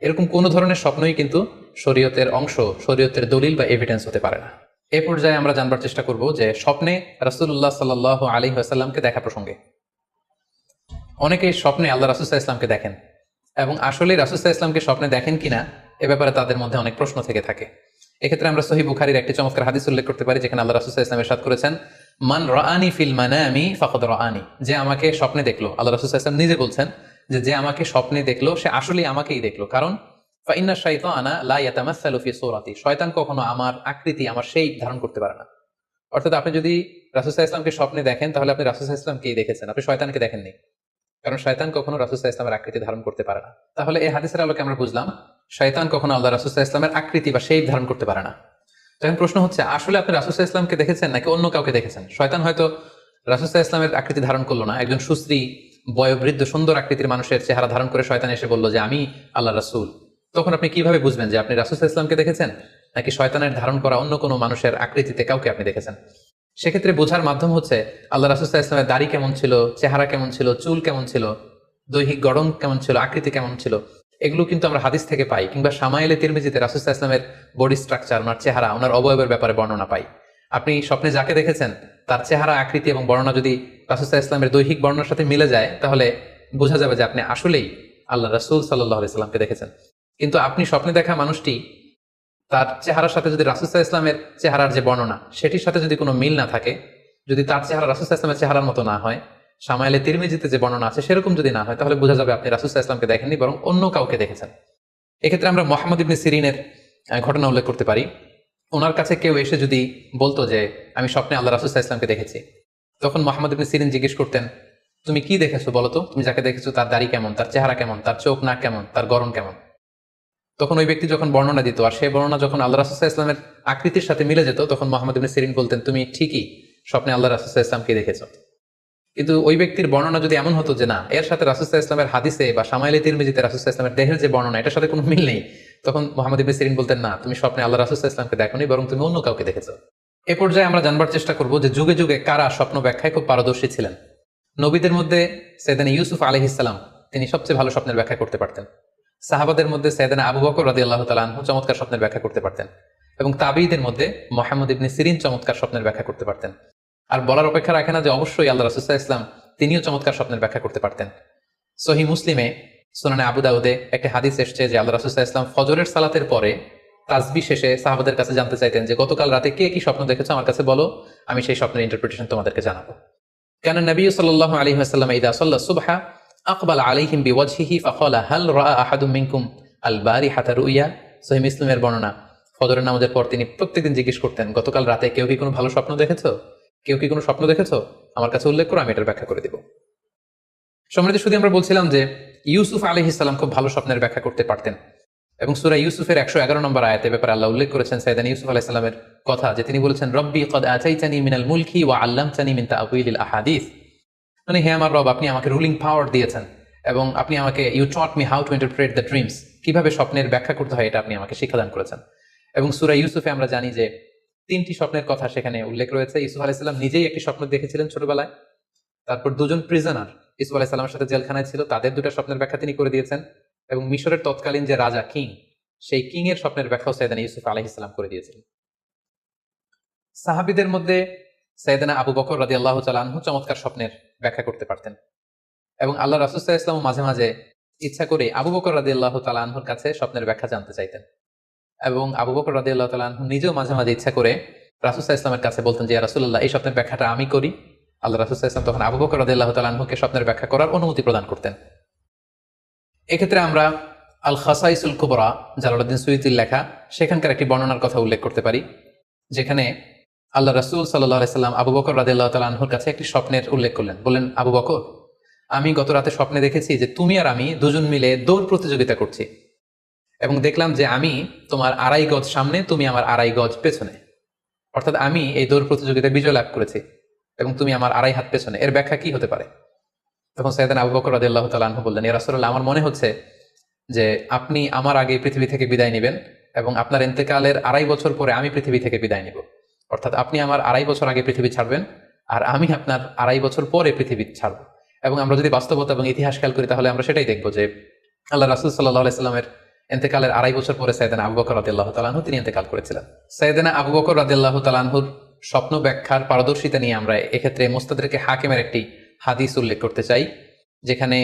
এরকম কোনো ধরনের স্বপ্নই কিন্তু শরীয়তের অংশ, শরীয়তের দলিল বা এভিডেন্স হতে পারে না। এ পর্যায়ে আমরা জানবার চেষ্টা করব যে স্বপ্নে রাসূলুল্লাহ সাল্লাল্লাহু আলাইহি ওয়াসাল্লামকে দেখা প্রসঙ্গে অনেকেই স্বপ্নে আল্লাহ রাসূল সাল্লাল্লাহু আলাইহি ওয়াসাল্লামকে দেখেন, এবং আসলে রাসূল সাল্লাল্লাহু আলাইহি ওয়াসাল্লামকে স্বপ্নে দেখেন কিনা এ ব্যাপারে তাদের মধ্যে অনেক প্রশ্ন থেকে থাকে। এক্ষেত্রে আমরা সহিহ বুখারীর একটি চমৎকার হাদিস উল্লেখ করতে পারি, যেখানে আল্লাহ রাসূল সাল্লাল্লাহু আলাইহি ওয়াসাল্লাম ইরশাদ করেছেন, মান রাআনি ফিল মানামি ফাকাদ রাআনি, যে আমাকে স্বপ্নে দেখলো। আল্লাহ রাসূল সাল্লাল্লাহু আলাইহি ওয়াসাল্লাম নিজে বলছেন যে আমাকে স্বপ্নে দেখলো সে আসলেই আমাকেই দেখলো, কারণ ফা ইন্না শাইতানা লা ইয়াতামাসসালু ফি সূরাতি, শয়তান কখনো আমার আকৃতি, আমার শেপ ধারণ করতে পারে না। অর্থাৎ আপনি যদি রাসূল সাল্লাল্লাহু আলাইহি ওয়াসাল্লামকে স্বপ্নে দেখেন তাহলে আপনি রাসূল সাল্লাল্লাহু আলাইহি ওয়াসাল্লামকেই দেখেছেন, আপনি শয়তানকে দেখেননি, কারণ শয়তান কখনো রাসূল সাল্লাল্লাহু আলাইহি ওয়াসাল্লামের আকৃতি ধারণ করতে পারে না। তাহলে এই হাদিসের আলোকে আমরা বুঝলাম শয়তান কখনো আল্লাহ রাসূল সাল্লাল্লাহু আলাইহি ওয়াসাল্লামের আকৃতি বা শেপ ধারণ করতে পারে না। তখন প্রশ্ন হচ্ছে আসলে আপনি রাসূল সাল্লাল্লাহু আলাইহি ওয়াসাল্লামকে দেখেছেন নাকি অন্য কাউকে দেখেছেন? শয়তান হয়তো রাসূল সাল্লাল্লাহু আলাইহি ওয়াসাল্লামের আকৃতি ধারণ করলো না, একজন সুশ্রী বয়োবৃদ্ধ সুন্দর আকৃতির মানুষের চেহারা ধারণ করে শয়তান এসে বলল যে আমি আল্লাহ রাসূল। তখন আপনি কিভাবে বুঝবেন যে আপনি রাসূল সাল্লাল্লাহু আলাইহি ওয়াসাল্লামকে দেখেছেন নাকি শয়তানের ধারণ করা অন্য কোনো মানুষের আকৃতিতে কাউকে আপনি দেখেছেন? সেক্ষেত্রে বোঝার মাধ্যম হচ্ছে আল্লাহ রাসূল সাল্লাল্লাহু আলাইহি ওয়াসাল্লামের দাড়ি কেমন ছিল, চেহারা কেমন ছিল, চুল কেমন ছিল, দৈহিক গঠন কেমন ছিল, আকৃতি কেমন ছিল, এগুলো কিন্তু আমরা হাদিস থেকে পাই, কিংবা শামাইলে তিরমিজিতে রাসূল সাল্লাল্লাহু আলাইহি ওয়াসাল্লামের বডি স্ট্রাকচার, ওনার চেহারা, ওনার অবয়বের ব্যাপারে বর্ণনা পাই। আপনি স্বপ্নে যাকে দেখেছেন তার চেহারা, আকৃতি এবং বর্ণনা যদি রাসূল সাল্লাল্লাহু আলাইহি ওয়াসাল্লামের দৈহিক বর্ণনার সাথে মিলে যায় তাহলে বোঝা যাবে যে আপনি আসলেই আল্লাহ রাসূল সাল্লাল্লাহু আলাইহি ওয়াসাল্লামকে দেখেছেন। কিন্তু আপনি স্বপ্নে দেখা মানুষটি তার চেহারার সাথে যদি রাসূল সাল্লাল্লাহু আলাইহি ওয়াসাল্লামের চেহারার যে বর্ণনা সেটির সাথে যদি কোনো মিল না থাকে, যদি তার চেহারা রাসূল সাল্লাল্লাহু আলাইহি ওয়াসাল্লামের চেহারার মতো না হয়, শামাইলে তিরমিজিতে যে বর্ণনা আছে সেরকম যদি না হয়, তাহলে বোঝা যাবে আপনি রাসূল সাল্লাল্লাহু আলাইহি ওয়াসাল্লামকে দেখেননি, বরং অন্য কাউকে দেখেছেন। এক্ষেত্রে আমরা মুহাম্মদ ইবনে সিরিনের ঘটনা উল্লেখ করতে পারি। ওনার কাছে কেউ এসে যদি বলতো যে আমি স্বপ্নে আল্লাহ রাসূল সাল্লাল্লাহু আলাইহি ওয়াসাল্লামকে দেখেছি, তখন মুহাম্মদ ইবনে সিরিন জিজ্ঞেস করতেন তুমি কি দেখেছো বলো তো, তুমি যাকে দেখেছো তার দাড়ি কেমন, তার চেহারা কেমন, তার চোখ নাক কেমন, তার গড়ন কেমন। তখন ওই ব্যক্তি যখন বর্ণনা দিত আর সেই বর্ণনা যখন আল্লাহ রাসূল সাল্লাল্লাহু আলাইহি ওয়াসাল্লামের আকৃতির সাথে মিলে যেত, তখন মুহাম্মদ ইবনে সিরিন বলতেন তুমি ঠিকই স্বপ্নে আল্লাহ রাসূল সাল্লাল্লাহু আলাইহি ওয়াসাল্লামকে দেখেছো। কিন্তু ওই ব্যক্তির বর্ণনা যদি এমন হতো যে না, এর সাথে রাসূল সাল্লাল্লাহু আলাইহি ওয়াসাল্লামের হাদিসে বা শামাইলে তিরমিজিতে রাসূল সাল্লাল্লাহু আলাইহি ওয়াসাল্লামের দেহের যে বর্ণনা এটার সাথে কোনো মিল নেই, তখন মুহাম্মদ ইবনে সিরিন বলতেন না, তুমি স্বপ্নে আল্লাহ রাসূল সাল্লাল্লাহু আলাইহি ওয়াসাল্লামকে দেখোনি, বরং তুমি অন্য কাউকে দেখেছো। এ পর্যায়ে আমরা জানবার চেষ্টা করব যে যুগে যুগে কারা স্বপ্ন ব্যাখ্যায় খুব পারদর্শী ছিলেন। নবীদের মধ্যে সাইয়েদনা ইউসুফ আলাইহিস সালাম, তিনি সবচেয়ে ভালো স্বপ্নের ব্যাখ্যা করতে পারতেন। সাহাবাদের মধ্যে সাইয়েদনা আবু বকর রাদিয়াল্লাহু তাআলা আনহু চমৎকার স্বপ্নের ব্যাখ্যা করতে পারতেন, এবং তাবিঈদের মধ্যে মুহাম্মদ ইবনে সিরিন চমৎকার স্বপ্নের ব্যাখ্যা করতে পারতেন। আর বলার অপেক্ষা রাখে না যে অবশ্যই আল্লাহ রাসূল সাল্লাল্লাহু আলাইহি ওয়াসাল্লাম তিনিও চমৎকার স্বপ্নের ব্যাখ্যা করতে পারতেন। সহিহ মুসলিমে, সুনানে আবু দাউদে একটি হাদিস এসেছে যে আল্লাহ রাসূল সাল্লাল্লাহু আলাইহি ওয়াসাল্লাম ফজরের সালাতের পরে তাসবিহ শেষে সাহাবাদের কাছে জানতে চাইতেন যে গতকাল রাতে কে কি স্বপ্ন দেখেছো আমার কাছে বলো, আমি সেই স্বপ্নের ইন্টারপ্রিটেশন তোমাদেরকে জানাবো। কেন নবী সাল্লাল্লাহু আলাইহি ওয়াসাল্লাম ইদা সাল্লা সুবহা আকবাল আলাইহিম বিওয়াজহিহি ফাকালা হাল রাআ আহাদুম মিনকুম আল বারিহাতা রুইয়া। সহিহ মুসলিমের বর্ণনা, ফজরের নামাজের পর তিনি প্রত্যেকদিন জিজ্ঞেস করতেন গতকাল রাতে কেউ কি কোনো ভালো স্বপ্ন দেখেছো, কেউ কি কোনো স্বপ্ন দেখেছো, আমার কাছে উল্লেখ করো, আমি এটার ব্যাখ্যা করে দিব। সম্মানিত শুধু আমরা বলছিলাম যে ইউসুফ আলাইহিস সালাম খুব ভালো স্বপ্নের ব্যাখ্যা করতে পারতেন, এবং সূরা ইউসুফের 111 নম্বর আয়াতে ব্যাপারে আল্লাহ উল্লেখ করেছেন সাইয়েদানা ইউসুফ আলাইহিস সালামের কথা, যে তিনি বলেছেন রব্বি কদ আতাইতানি মিনাল মুলকি ওয়া আল্লামতানি মিন তা'ওয়িলিল আহাদিস, মানে হে আমার রব, আপনি আমাকে রুলিং পাওয়ার দিয়েছেন এবং আপনি আমাকে you taught me how to interpret the dreams, কিভাবে স্বপ্নের ব্যাখ্যা করতে হয় এটা আপনি আমাকে শিক্ষাদান করেছেন। এবং সূরা ইউসুফে আমরা জানি যে 3টি স্বপ্নের কথা সেখানে উল্লেখ রয়েছে। ইউসুফ আলাইহিস সালাম নিজেই একটি স্বপ্ন দেখেছিলেন ছোটবেলায়, তারপর 2জন প্রিজনার ইউসুফ আলাইহিস সালামের সাথে জেলখানায় ছিল, তাদের 2টা স্বপ্নের ব্যাখ্যা তিনি করে দিয়েছেন, এবং মিশরের তৎকালীন যে রাজা কিং, সেই কিং এর স্বপ্নের ব্যাখ্যাও সাইয়েদানা ইউসুফ আলাইহিস সালাম করে দিয়েছিলেন। সাহাবীদের মধ্যে সাইয়েদানা আবু বকর রাদিয়াল্লাহু তাআলা আনহু চমৎকার স্বপ্নের ব্যাখ্যা করতে পারতেন, এবং আল্লাহ রাসূল সাল্লাল্লাহু আলাইহি ওয়াসাল্লাম মাঝে মাঝে ইচ্ছা করে আবু বকর রাদিয়াল্লাহু তাআলা আনহুর কাছে স্বপ্নের ব্যাখ্যা জানতে চাইতেন, এবং আবু বকর রাদিয়াল্লাহু তাআলা আনহু নিজেও মাঝে মাঝে ইচ্ছা করে রাসূল সাল্লাল্লাহু আলাইহি ওয়াসাল্লামের কাছে বলতেন যে ইয়া রাসূলুল্লাহ, এই স্বপ্নের ব্যাখ্যাটা আমি করি। আল্লাহ রাসূল সাল্লাল্লাহু আলাইহি ওয়াসাল্লাম তখন আবু বকর রাদিয়াল্লাহু তাআলা আনহুকে স্বপ্নের ব্যাখ্যা করার অনুমতি প্রদান করতেন। এক্ষেত্রে আমরা আল খাসাইসুল কুবরা, জালালউদ্দিন সুয়ুতির লেখা, সেখানকার একটি বর্ণনার কথা উল্লেখ করতে পারি, যেখানে আল্লাহ রাসূল সাল্লাল্লাহু আলাইহি ওয়াসাল্লাম আবু বকর রাদিয়াল্লাহু তাআলা আনহুর কাছে একটি স্বপ্নের উল্লেখ করলেন। বললেন, আবু বকর, আমি গত রাতে স্বপ্নে দেখেছি যে তুমি আর আমি দুজন মিলে দৌড় প্রতিযোগিতা করছি, এবং দেখলাম যে আমি তোমার 2.5 গজ সামনে, তুমি আমার 2.5 গজ পেছনে, অর্থাৎ আমি এই দৌড় প্রতিযোগিতায় বিজয় লাভ করেছি এবং তুমি আমার 2.5 হাত পেছনে। এর ব্যাখ্যা কি হতে পারে? তখন সাইয়েদানা আবু বকর রাদিয়াল্লাহু তাআলা আনহু বললেন, ইয়া রাসূলুল্লাহ, আমার মনে হচ্ছে যে আপনি আমার আগে পৃথিবী থেকে বিদায় নেবেন এবং আপনার ইন্তেকালের 2.5 বছর পরে আমি পৃথিবী থেকে বিদায় নিব, অর্থাৎ আপনি আমার 2.5 বছর আগে পৃথিবী ছাড়বেন আর আমি আপনার 2.5 বছর পরে পৃথিবী ছাড়ব। এবং আমরা যদি বাস্তবতা এবং ইতিহাস খেয়াল করি তাহলে আমরা সেটাই দেখবো যে আল্লাহ রাসূল সাল্লাল্লাহু আলাইহি সাল্লামের ইন্তেকালের 2.5 বছর পরে সাইয়েদানা আবু বকর রাদিয়াল্লাহু তাআলা আনহু তিনি ইন্তেকাল করেছিলেন। সাইয়েদানা আবু বকর রাদিয়াল্লাহু তাআলা আনহুর স্বপ্ন ব্যাখ্যার পারদর্শিতা নিয়ে আমরা এক্ষেত্রে মুস্তাদরিকে হাকিমের একটি হাদিস উল্লেখ করতে চাই, যেখানে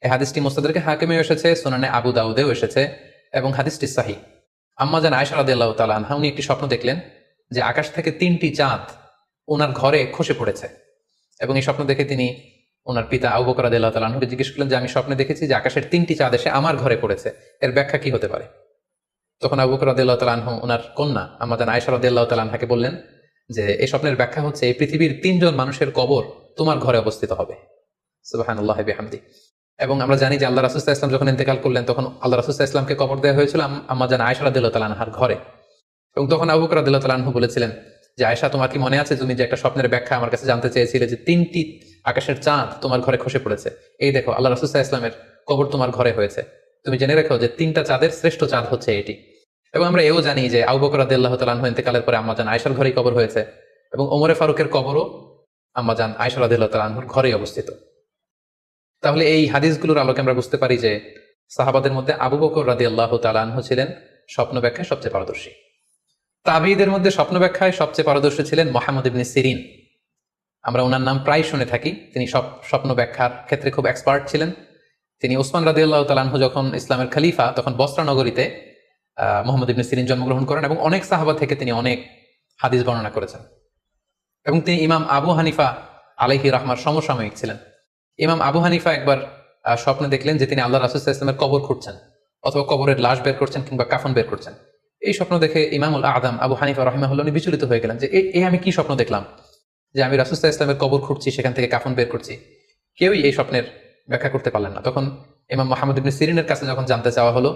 এই হাদিসটি মুস্তাদরিকে হাকিমেও এসেছে, সুনানে আবু দাউদেও এসেছে, এবং হাদিসটি সহিহ। আম্মা জান আয়েশা রাদিয়াল্লাহু তাআলা আনহা উনি একটি স্বপ্ন দেখলেন যে আকাশ থেকে 3টি চাঁদ ওনার ঘরে খসে পড়েছে, এবং এই স্বপ্ন দেখে তিনি ওনার পিতা আবু বকর রাদিয়াল্লাহু তাআলা আনহুকে জিজ্ঞেস করলেন যে আমি স্বপ্নে দেখেছি যে আকাশের 3টি চাঁদ এসে আমার ঘরে পড়েছে, এর ব্যাখ্যা কি হতে পারে? তখন আবু বকর রাদিয়াল্লাহু তাআলা আনহু ওনার কন্যা আম্মা জান আয়েশা রাদিয়াল্লাহু তাআলা আনহাকে বললেন যে এই স্বপ্নের ব্যাখ্যা হচ্ছে এই পৃথিবীর 3জন মানুষের কবর তোমার ঘরে অবস্থিত হবে। সুবহানাল্লাহি বিহামদি। এবং আমরা জানি যে আল্লাহ রাসূল সাল্লাল্লাহু আলাইহি ওয়াসাল্লাম যখন ইন্তেকাল করলেন তখন আল্লাহ রাসূল সাল্লাল্লাহু আলাইহি ওয়াসাল্লামকে কবর দেওয়া হয়েছিল আম্মা জান আয়েশা রাদিয়াল্লাহু তাআলা আনহার ঘরে, এবং তখন আবু বকর রাদিয়াল্লাহু তাআলা আনহু বলেছিলেন যে আয়েশা, তোমার কি মনে আছে তুমি যে একটা স্বপ্নের ব্যাখ্যা আমার কাছে জানতে চেয়েছিলে যে 3টি আকাশের চাঁদ তোমার ঘরে খসে পড়েছে, এই দেখো আল্লাহ রাসূল সাল্লাল্লাহু আলাইহি ওয়াসাল্লামের কবর তোমার ঘরে হয়েছে, তুমি জেনে রাখো যে 3টা চাঁদের শ্রেষ্ঠ চাঁদ হচ্ছে এটি। এবং আমরা এও জানি যে আবু বকর রাদিয়াল্লাহু তাআলা আনহু ইন্তেকালের পরে আম্মা জান আয়েশার ঘরেই কবর হয়েছে, এবং ওমরে ফারুকের কবরও আম্মা জান আয়েশা রাদিয়াল্লাহু তাআলা আনহুর ঘরেই অবস্থিত। তাহলে এই হাদিসগুলোর আলোকে আমরা বুঝতে পারি যে সাহাবাদের মধ্যে আবু বকর রাদিয়াল্লাহু তাআলা আনহু ছিলেন স্বপ্ন ব্যাখ্যায় সবচেয়ে পারদর্শী। তাবিঈদের মধ্যে স্বপ্ন ব্যাখ্যায় সবচেয়ে পারদর্শী ছিলেন মুহাম্মদ ইবনে সিরিন। আমরা ওনার নাম প্রায় শুনে থাকি, তিনি স্বপ্ন ব্যাখ্যার ক্ষেত্রে খুব এক্সপার্ট ছিলেন। তিনি ওসমান রাদিয়াল্লাহু তাআলা আনহু যখন ইসলামের খলিফা, তখন বসরা নগরীতে মুহাম্মদ ইবনে সিরিন জন্মগ্রহণ করেন, এবং অনেক সাহাবা থেকে তিনি অনেক হাদিস বর্ণনা করেছেন, এবং তিনি ইমাম আবু হানিফা আলাইহি রাহমার সমসাময়িক ছিলেন। ইমাম আবু হানিফা একবার স্বপ্নে দেখলেন যে তিনি আল্লাহ রাসূল সাল্লাল্লাহু আলাইহি ওয়াসাল্লামের কবর খুঁড়ছেন, অথবা কবরের লাশ বের করছেন কিংবা কাফন বের করছেন। এই স্বপ্ন দেখে ইমামুল আদম আবু হানিফা রাহিমাহুল্লাহ উনি বিচলিত হয়ে গেলেন যে এই আমি কি স্বপ্ন দেখলাম, যে আমি রাসূল সাল্লাল্লাহু আলাইহি ওয়াসাল্লামের কবর খুঁড়ছি, সেখান থেকে কাফন বের করছি। কেউই এই স্বপ্নের ব্যাখ্যা করতে পারলেন না। তখন ইমাম মুহাম্মদ ইবনে সিরিনের কাছে যখন জানতে চাওয়া হলো,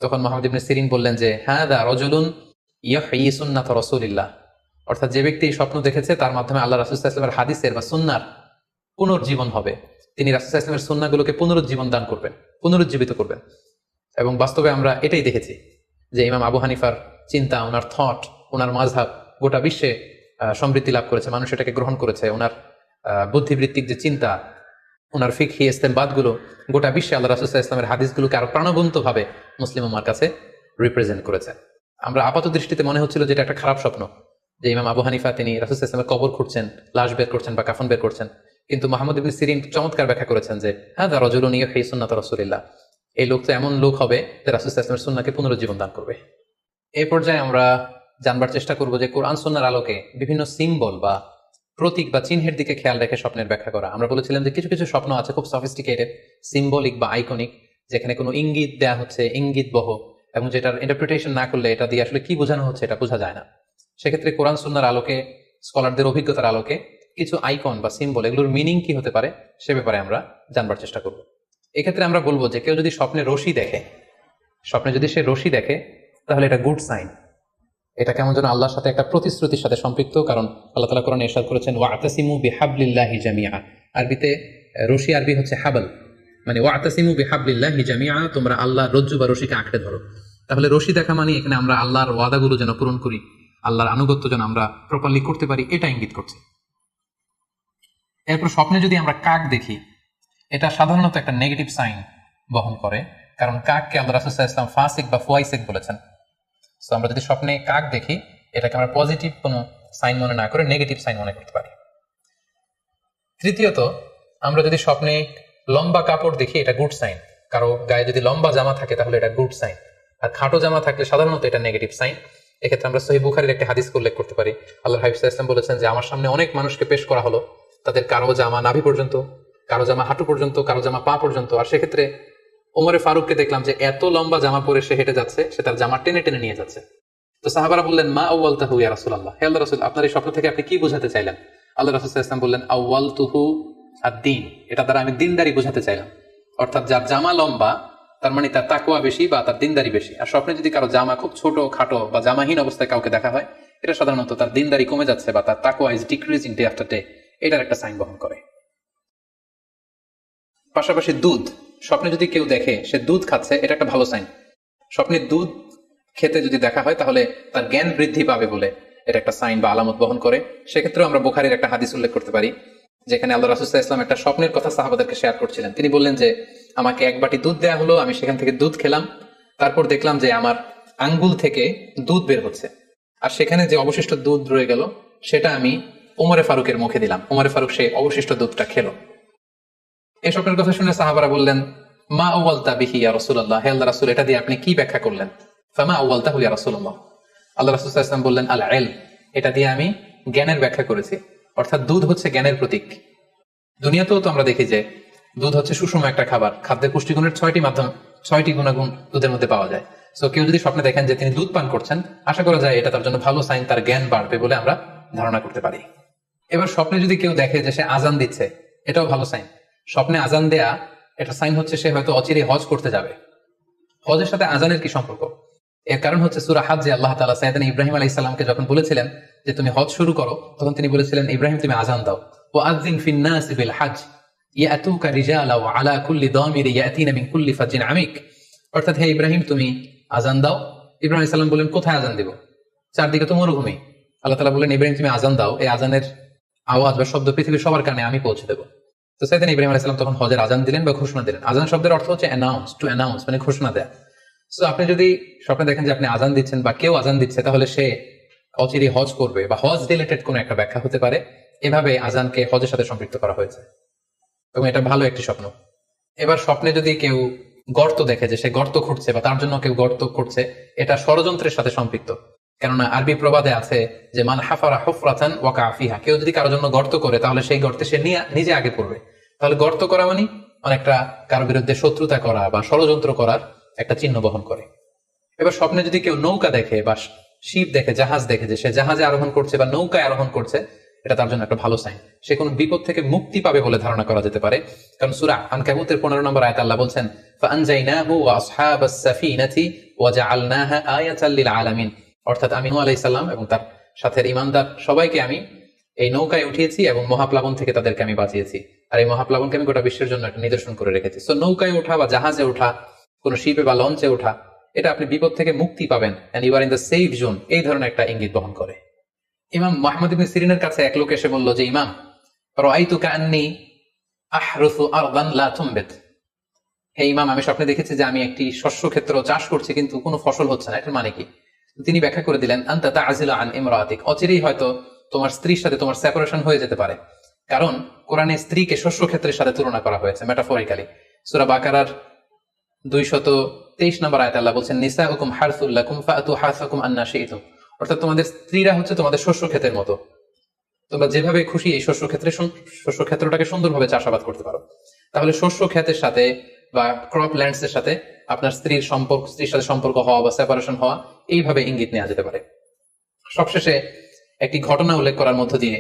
তখন মুহাম্মদ ইবনে সিরিন বললেন যে হাযা রাজুলুন ইয়াহয়ি সুন্নাত রাসূলিল্লাহ, অর্থাৎ যে ব্যক্তি এই স্বপ্ন দেখেছে তার মাধ্যমে আল্লাহ রাসূল সাল্লাল্লাহু আলাইহি ওয়াসাল্লামের হাদিসের বা সুন্নাহর পুনর্জীবন হবে, তিনি রাসূল সাল্লাল্লাহু আলাইহি ওয়াসাল্লামের সুন্নাহগুলোকে পুনরুজ্জীবন দান করবেন, পুনরুজ্জীবিত করবেন। এবং বাস্তবে আমরা এটাই দেখেছি যে ইমাম আবু হানিফার চিন্তা, ওনার থট, ওনার মাযহাব গোটা বিশ্বে সমৃদ্ধি লাভ করেছে, মানুষ এটাকে গ্রহণ করেছে। ওনার বুদ্ধিবৃত্তিক যে চিন্তা, ওনার ফিকহি ইস্তেমবাদগুলো গোটা বিশ্বে আল্লাহ রাসূল সাল্লাল্লাহু আলাইহি ওয়াসাল্লামের হাদিসগুলোকে আরো প্রাণবন্তভাবে মুসলিম উম্মার কাছে রিপ্রেজেন্ট করেছে। আমরা আপাত দৃষ্টিতে মনে হচ্ছিল যে এটা একটা খারাপ স্বপ্ন, যে ইমাম আবু হানিফা তিনি রাসূল সাল্লাল্লাহু আলাইহি ওয়াসাল্লামের কবর খুঁড়ছেন, লাশ বের করছেন বা কাফন বের করছেন। কিন্তু মুহাম্মদ ইবনে সিরিন চমৎকার ব্যাখ্যা করেছেন যে হাযা রাজুলুন ইয়াহয়ি সুন্নাত রাসূলিল্লাহ, এই লোক তো এমন লোক হবে যে রাসূল সাল্লাল্লাহু আলাইহি ওয়াসাল্লামের সুন্নাহকে পুনরুজ্জীবন দান করবে। এই পর্যায়ে আমরা জানবার চেষ্টা করব যে কোরআন সুন্নাহর আলোকে বিভিন্ন সিম্বল বা প্রতীক বা চিহ্নের দিকে খেয়াল রেখে স্বপ্নের ব্যাখ্যা করা। আমরা বলেছিলাম যে কিছু কিছু স্বপ্ন আছে খুব সফিস্টিকেটেড, সিম্বলিক বা আইকনিক, যেখানে কোনো ইঙ্গিত দেয়া হচ্ছে, ইঙ্গিত বহ, এবং যেটার ইন্টারপ্রিটেশন না করলে এটা দিয়ে আসলে কি বোঝানো হচ্ছে এটা বোঝা যায় না। সেক্ষেত্রে কোরআন সুন্নাহর আলোকে, স্কলারদের অভিজ্ঞতার আলোকে কিছু আইকন বা সিম্বল, এগুলোর মিনিং কি হতে পারে সে ব্যাপারে আমরা জানবার চেষ্টা করব। এক্ষেত্রে আমরা বলবো যে কেউ যদি স্বপ্নে রশি দেখে, স্বপ্নে যদি সে রশি দেখে, তাহলে এটা গুড সাইন। এটা কেমন যেন আল্লাহর সাথে একটা প্রতিশ্রুতির সাথে সম্পৃক্ত, কারণ আল্লাহ তাআলা কোরআনে ইরশাদ করেছেন ওয়াতাসিমু বিহাবলিল্লাহি জামিআ। আরবিতে রশি আরবি হচ্ছে হাবল, মানে ওয়াতাসিমু বিহাবলিল্লাহি জামিআ, তোমরা আল্লাহর রজ্জু বা রশিকে আঁকড়ে ধরো। তাহলে রশি দেখা মানে এখানে আমরা আল্লাহর ওয়াদাগুলো যেন পূরণ করি, আল্লাহর আনুগত্য যেন আমরা প্রপারলি করতে পারি, এটা ইঙ্গিত করছে। এরপর স্বপ্নে যদি আমরা কাক দেখি, এটা সাধারণত একটা নেগেটিভ সাইন বহন করে, কারণ কাককে আল্লাহ রাসূল সাল্লাল্লাহু আলাইহি ওয়াসাল্লাম ফাসিক বা ফুয়াইসিক বলেছেন। সো আমরা যদি স্বপ্নে কাক দেখি, এটাকে আমরা পজিটিভ কোনো সাইন মনে না করে নেগেটিভ সাইন মনে করতে পারি। তৃতীয়ত, আমরা যদি স্বপ্নে লম্বা কাপড় দেখি, এটা গুড সাইন। কারো গায়ে যদি লম্বা জামা থাকে তাহলে এটা গুড সাইন, আর খাটো জামা থাকলে সাধারণত এটা নেগেটিভ সাইন। এক্ষেত্রে আমরা সহিহ বুখারীর একটা হাদিস উল্লেখ করতে পারি। আল্লাহর হাবিব সাল্লাল্লাহু আলাইহি ওয়াসাল্লাম বলেছেন যে আমার সামনে অনেক মানুষকে পেশ করা হলো, তাদের কারো জামা নাভি পর্যন্ত, কারো জামা হাঁটু পর্যন্ত, কারো জামা পা পর্যন্ত। আর সেক্ষেত্রে ওমরে ফারুককে দেখলাম যে এত লম্বা জামা পরে সে হেঁটে যাচ্ছে, সে তার জামা টেনে টেনে নিয়ে যাচ্ছে। তো সাহাবারা বললেন মা আউয়ালতাহু ইয়া রাসূলুল্লাহ, হে আল্লাহর রাসূল, আপনার এই স্বপ্ন থেকে আপনি কি বোঝাতে চাইলেন? আল্লাহ রাসূল সাল্লাল্লাহু আলাইহি ওয়াসাল্লাম বললেন আউয়ালতুহু আদ-দীন, এটা দ্বারা আমি দিনদারি বোঝাতে চাইলাম। অর্থাৎ যার জামা লম্বা তার মানে তার তাকওয়া বেশি বা তার দিনদারি বেশি। আর স্বপ্নে যদি কারো জামা খুব ছোট খাটো বা জামাহীন অবস্থায় কাউকে দেখা হয়, এটা সাধারণত তার দিনদারি কমে যাচ্ছে বা তার তাকওয়া is decreasing day after day, এটার একটা সাইন বহন করে। পাশাপাশি দুধ, স্বপ্নে যদি কেউ দেখে সে দুধ খাচ্ছে, এটা একটা ভালো সাইন। স্বপ্নে দুধ খেতে যদি দেখা হয় তাহলে তার জ্ঞান বৃদ্ধি পাবে বলে এটা একটা সাইন বা আলামত বহন করে। সেক্ষেত্রেও আমরা বুখারীর একটা হাদিস উল্লেখ করতে পারি, যেখানে আল্লাহ রাসূল সাল্লাল্লাহু আলাইহি ওয়াসাল্লাম একটা স্বপ্নের কথা সাহাবাদেরকে শেয়ার করছিলেন। তিনি বললেন যে আমাকে এক বাটি দুধ দেয়া হলো, আমি সেখান থেকে দুধ খেলাম, তারপর দেখলাম যে আমার আঙ্গুল থেকে দুধ বের হচ্ছে, আর সেখানে যে অবশিষ্ট দুধ রয়ে গেল সেটা আমি ওমরে ফারুকের মুখে দিলাম। ওমরে ফারুক সেই অবশিষ্ট দুধটা খেলো। এই স্বপ্নের কথা শুনে সাহাবারা বললেন মা আউয়ালতা বিহি ইয়া রাসূলুল্লাহ, হে আল্লাহর রাসূল, এটা দিয়ে আপনি কি ব্যাখ্যা করলেন? ফামা আউয়ালতাহু ইয়া রাসূলুল্লাহ, আল্লাহ রাসূল সাল্লাল্লাহু আলাইহি ওয়াসাল্লাম বললেন আল ইলম, এটা দিয়ে আমি জ্ঞানের ব্যাখ্যা করেছি। অর্থাৎ দুধ হচ্ছে জ্ঞানের প্রতীক। দুনিয়াতেও তো আমরা দেখি যে দুধ হচ্ছে সুষম একটা খাবার, খাদ্যের পুষ্টিগুণের 6টি গুণাগুণ দুধের মধ্যে পাওয়া যায়। সো কেউ যদি স্বপ্নে দেখেন যে তিনি দুধ পান করছেন, আশা করা যায় এটা তার জন্য ভালো সাইন, তার জ্ঞান বাড়বে বলে আমরা ধারণা করতে পারি। এবার স্বপ্নে যদি কেউ দেখে যে সে আজান দিচ্ছে, এটাও ভালো সাইন। স্বপ্নে আজান দেয়া এটা সাইন হচ্ছে সে হয়তো অচিরে হজ করতে যাবে। হজের সাথে আজানের কি সম্পর্ক? এর কারণ হচ্ছে সূরা হজ্জে আল্লাহ তাআলা সাইয়েদনা ইব্রাহিম আলাইহিস সালামকে যখন বলেছিলেন যে তুমি হজ শুরু করো, তখন তিনি বলেছিলেন ইব্রাহিম তুমি আজান দাও, ওয়াআযিন ফিন নাস বিল হজ ইয়াতুকা রিজালা ওয়া আলা কুল্লি দামিরি ইয়াতিনা মিন কুল্লি ফাজ্জিন আমিক। অর্থাৎ হে ইব্রাহিম তুমি আজান দাও। ইব্রাহিম আলাইহিস সালাম বললেন কোথায় আজান দেব? চারদিকে তো মরুভূমি। আল্লাহ তাআলা বললেন ইব্রাহিম তুমি আজান দাও, এই আজানের আওয়াজ বা শব্দ পৃথিবীর সবার কানে আমি পৌঁছে দেবো। তো সাইয়েদনা ইব্রাহিম আলাইহিস সালাম তখন হজের আজান দিলেন বা ঘোষণা দিলেন। আজান শব্দের অর্থ হচ্ছে অ্যানাউন্স, টু অ্যানাউন্স মানে ঘোষণা দেয়া। সো আপনি যদি স্বপ্নে দেখেন যে আপনি আজান দিচ্ছেন বা কেউ আজান দিচ্ছে, তাহলে সে অচিরে হজ করবে বা হজ রিলেটেড কোনো একটা ব্যাখ্যা হতে পারে। এভাবে আজানকে হজের সাথে সম্পৃক্ত করা হয়েছে এবং এটা ভালো একটি স্বপ্ন। এবার স্বপ্নে যদি কেউ গর্ত দেখে যে সে গর্ত খুঁড়ছে বা তার জন্য কেউ গর্ত খুঁড়ছে, এটা ষড়যন্ত্রের সাথে সম্পৃক্ত। কেননা আরবি প্রবাদে আছে যে মান হাফারা হুফরাতান ওয়াকা ফিহা, কেউ যদি কারোর জন্য গর্ত করে তাহলে সেই গর্তে সে নিজে আগে পড়বে। তাহলে গর্ত করা মানে অনেকটা কারো বিরুদ্ধে শত্রুতা করা বা ষড়যন্ত্র করার একটা চিহ্ন বহন করে। এবার স্বপ্নে যদি কেউ নৌকা দেখে বা শিপ দেখে, জাহাজ দেখে যে সে জাহাজে আরোহণ করছে বা নৌকায় আরোহণ করছে, এটা তার জন্য একটা ভালো সাইন। সে কোনো বিপদ থেকে মুক্তি পাবে বলে ধারণা করা যেতে পারে। কারণ সূরা আনকাবুতের 15 নম্বর আয়াতে আল্লাহ বলছেন ফাআনজাইনাহু ওয়া আসহাবাস সাফিনাতি ওয়া জাআলনাহা আয়াতাল লিল আলামিন। অর্থাৎ আমি নূহ আলাইহিস সালাম এবং তার সাথে ঈমানদার সবাইকে আমি এই নৌকায় উঠিয়েছি এবং মহাপ্লাবন থেকে তাদেরকে আমি বাঁচিয়েছি। আর এই মহাপ্লাবনকে আমি গোটা বিশ্বের জন্য একটা নিদর্শন করে রেখেছি। সো নৌকায় ওঠা বা জাহাজে ওঠা, কোন শিপে বা লঞ্চে ওঠা, এটা আপনি বিপদ থেকে মুক্তি পাবেন, and you are in the safe zone, এই ধরনের একটা ইঙ্গিত বহন করে। ইমাম মুহাম্মদ ইবনে সিরিনের কাছে এক লোক এসে বলল যে ইমাম রাআইতু কাআন্নী আহরুসু আরদান লা তুমবিত, হে ইমাম আমি স্বপ্নে দেখেছি যে আমি একটি শস্য ক্ষেত্র চাষ করছি কিন্তু কোনো ফসল হচ্ছে না, এটার মানে কি? তিনি ব্যাখ্যা করে দিলেন আনতা তা'জিলু আন ইমরাতিক, অচিরেই হয়তো তোমার স্ত্রীর সাথে তোমার সেপারেশন হয়ে যেতে পারে। কারণ কোরআনে স্ত্রীকে শস্য ক্ষেত্রের সাথে তুলনা করা হয়েছে মেটাফরিক্যালি। সূরা বাকারার 223 নম্বর আয়াতে আল্লাহ বলছেন নিসাউকুম হারসুল লাকুম ফাআতু হারসাকুম আন্না শি'তুম, অর্থাৎ তোমাদের স্ত্রীরা হচ্ছে তোমাদের শস্য ক্ষেতের মতো, তোমরা যেভাবে খুশি এই শস্য ক্ষেত্রটাকে সুন্দরভাবে চাষাবাদ করতে পারো। তাহলে শস্য ক্ষেতের সাথে বা ক্রপ ল্যান্ডস এর সাথে আপনার স্ত্রীর সাথে সম্পর্ক হওয়া বা সেপারেশন হওয়া, এইভাবে ইঙ্গিত নেওয়া যেতে পারে। সবশেষে একটি ঘটনা উল্লেখ করার মধ্য দিয়ে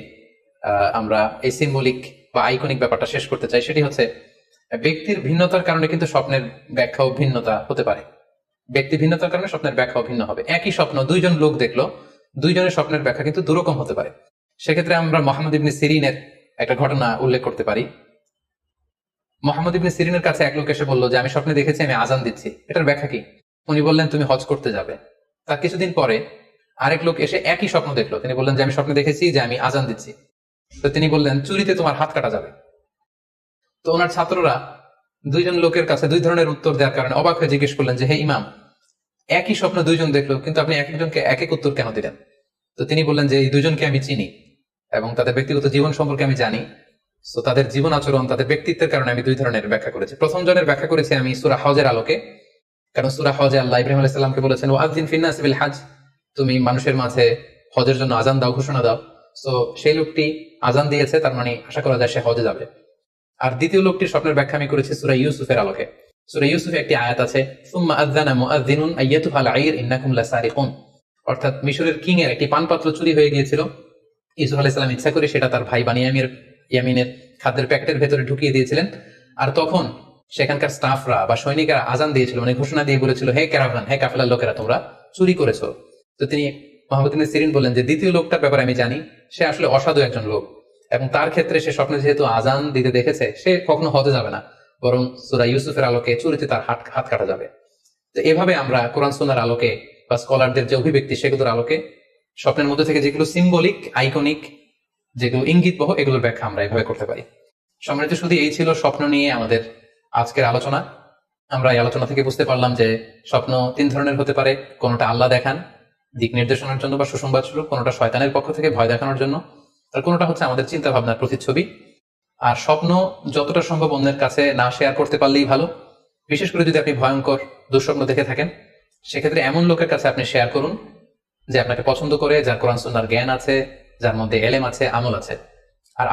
আমরা এই সিম্বলিক বা আইকনিক ব্যাপারটা শেষ করতে চাই। সেটি হচ্ছে ব্যক্তির ভিন্নতার কারণে কিন্তু স্বপ্নের ব্যাখ্যাও ভিন্নতা হতে পারে। ব্যক্তি ভিন্নতার কারণে স্বপ্নের ব্যাখ্যাও ভিন্ন হবে। একই স্বপ্ন দুইজন লোক দেখলো, দুইজনের স্বপ্নের ব্যাখ্যা কিন্তু দুরকম হতে পারে। সেক্ষেত্রে আমরা মোহাম্মদ ইবনে সিরিনের একটা ঘটনা উল্লেখ করতে পারি। মোহাম্মদ ইবনে সিরিনের কাছে এক লোক এসে বললো যে আমি স্বপ্নে দেখেছি আমি আজান দিচ্ছি, এটার ব্যাখ্যা কি? উনি বললেন তুমি হজ করতে যাবে। তার কিছুদিন পরে আরেক লোক এসে একই স্বপ্ন দেখলো, তিনি বললেন যে আমি স্বপ্নে দেখেছি যে আমি আজান দিচ্ছি। তো তিনি বললেন চুরিতে তোমার হাত কাটা যাবে। তো ওনার ছাত্ররা দুইজন লোকের কাছে দুই ধরনের উত্তর দেওয়ার কারণে অবাক হয়ে জিজ্ঞেস করলেন যে হে ইমাম, একই স্বপ্ন দুইজন দেখলো কিন্তু আপনি এক একজনকে এক এক উত্তর কেন দিলেন? তো তিনি বললেন যে এই দুজনকে আমি চিনি এবং তাদের ব্যক্তিগত জীবন সম্পর্কে আমি জানি, তো তাদের জীবন আচরণ, তাদের ব্যক্তিত্বের কারণে আমি দুই ধরনের ব্যাখ্যা করেছি। প্রথম জনের ব্যাখ্যা করেছি আমি সূরা হজের আলোকে, কারণ সূরা হজে আল্লাহ ইব্রাহিম আলাইহিস সালামকে বলেছেন ওয়াযিন ফিন-নাস বিল হজ, তুমি মানুষের মাঝে হজের জন্য আজান দাও, ঘোষণা দাও। তো সেই লোকটি আজান দিয়েছে, তার মানে আশা করা যায় সে হজে যাবে। আর দ্বিতীয় লোকটির স্বপ্নের ব্যাখ্যা আমি করেছি সূরা ইউসুফের আলোকে। সূরা ইউসুফে একটি আয়াত আছে সুম্মা আযানা মুআযযিনুন আইয়াতুহাল আইর ইন্নাকুম লাসারিকুন, অর্থাৎ মিশরের কিং এর একটি পানপাত্র চুরি হয়ে গিয়েছিল। ইউসুফ আলাইহিস সালাম ইচ্ছা করে সেটা তার ভাই ইয়ামিনের খাদ্যের প্যাকেটের ভেতরে ঢুকিয়ে দিয়েছিলেন। আর তখন সেখানকার স্টাফরা বা সৈনিকরা আজান দিয়েছিল, মানে ঘোষণা দিয়ে বলেছিল হে ক্যারাভান, হে কাফেলার লোকেরা, তোমরা চুরি করেছো। তো তিনি মোহাম্মদ ইবনে সিরিন বলেন যে দ্বিতীয় লোকটার ব্যাপারে আমি জানি, সে আসলে অসাধু একজন লোক এবং তার ক্ষেত্রে সে স্বপ্নে যেহেতু আজান দিতে দেখেছে, সে কখনো হজে যাবে না, বরং সূরা ইউসুফের আলোকে চুরিতে তার হাত কাটা যাবে। তো এভাবে আমরা কোরআন সুন্নাহর আলোকে বা স্কলারদের যে অভিব্যক্তি সেগুলোর আলোকে স্বপ্নের মধ্যে থেকে যেগুলো সিম্বলিক, আইকনিক, যেগুলো ইঙ্গিত বহ, এগুলোর ব্যাখ্যা আমরা এভাবে করতে পারি। সম্মানিত শুধু এই ছিল স্বপ্ন নিয়ে আমাদের আজকের আলোচনা। আমরা এই আলোচনা থেকে বুঝতে পারলাম যে স্বপ্ন তিন ধরনের হতে পারে। কোনোটা আল্লাহ দেখান দিক নির্দেশনার জন্য বা সুসংবাদ স্বরূপ, কোনোটা শয়তানের পক্ষ থেকে ভয় দেখানোর জন্য, আর কোনোটা হচ্ছে আমাদের চিন্তা ভাবনার প্রতিচ্ছবি। আর স্বপ্ন যতটা সম্ভব অন্যের কাছে না শেয়ার করতে পারলেই ভালো। বিশেষ করে যদি আপনি ভয়ঙ্কর দুঃস্বপ্ন দেখে থাকেন, সেক্ষেত্রে এমন লোকের কাছে আপনি শেয়ার করুন যে আপনাকে পছন্দ করে, যার কোরআন সুন্নাহর জ্ঞান আছে, যার মধ্যে এলেম আছে, আমল আছে। আর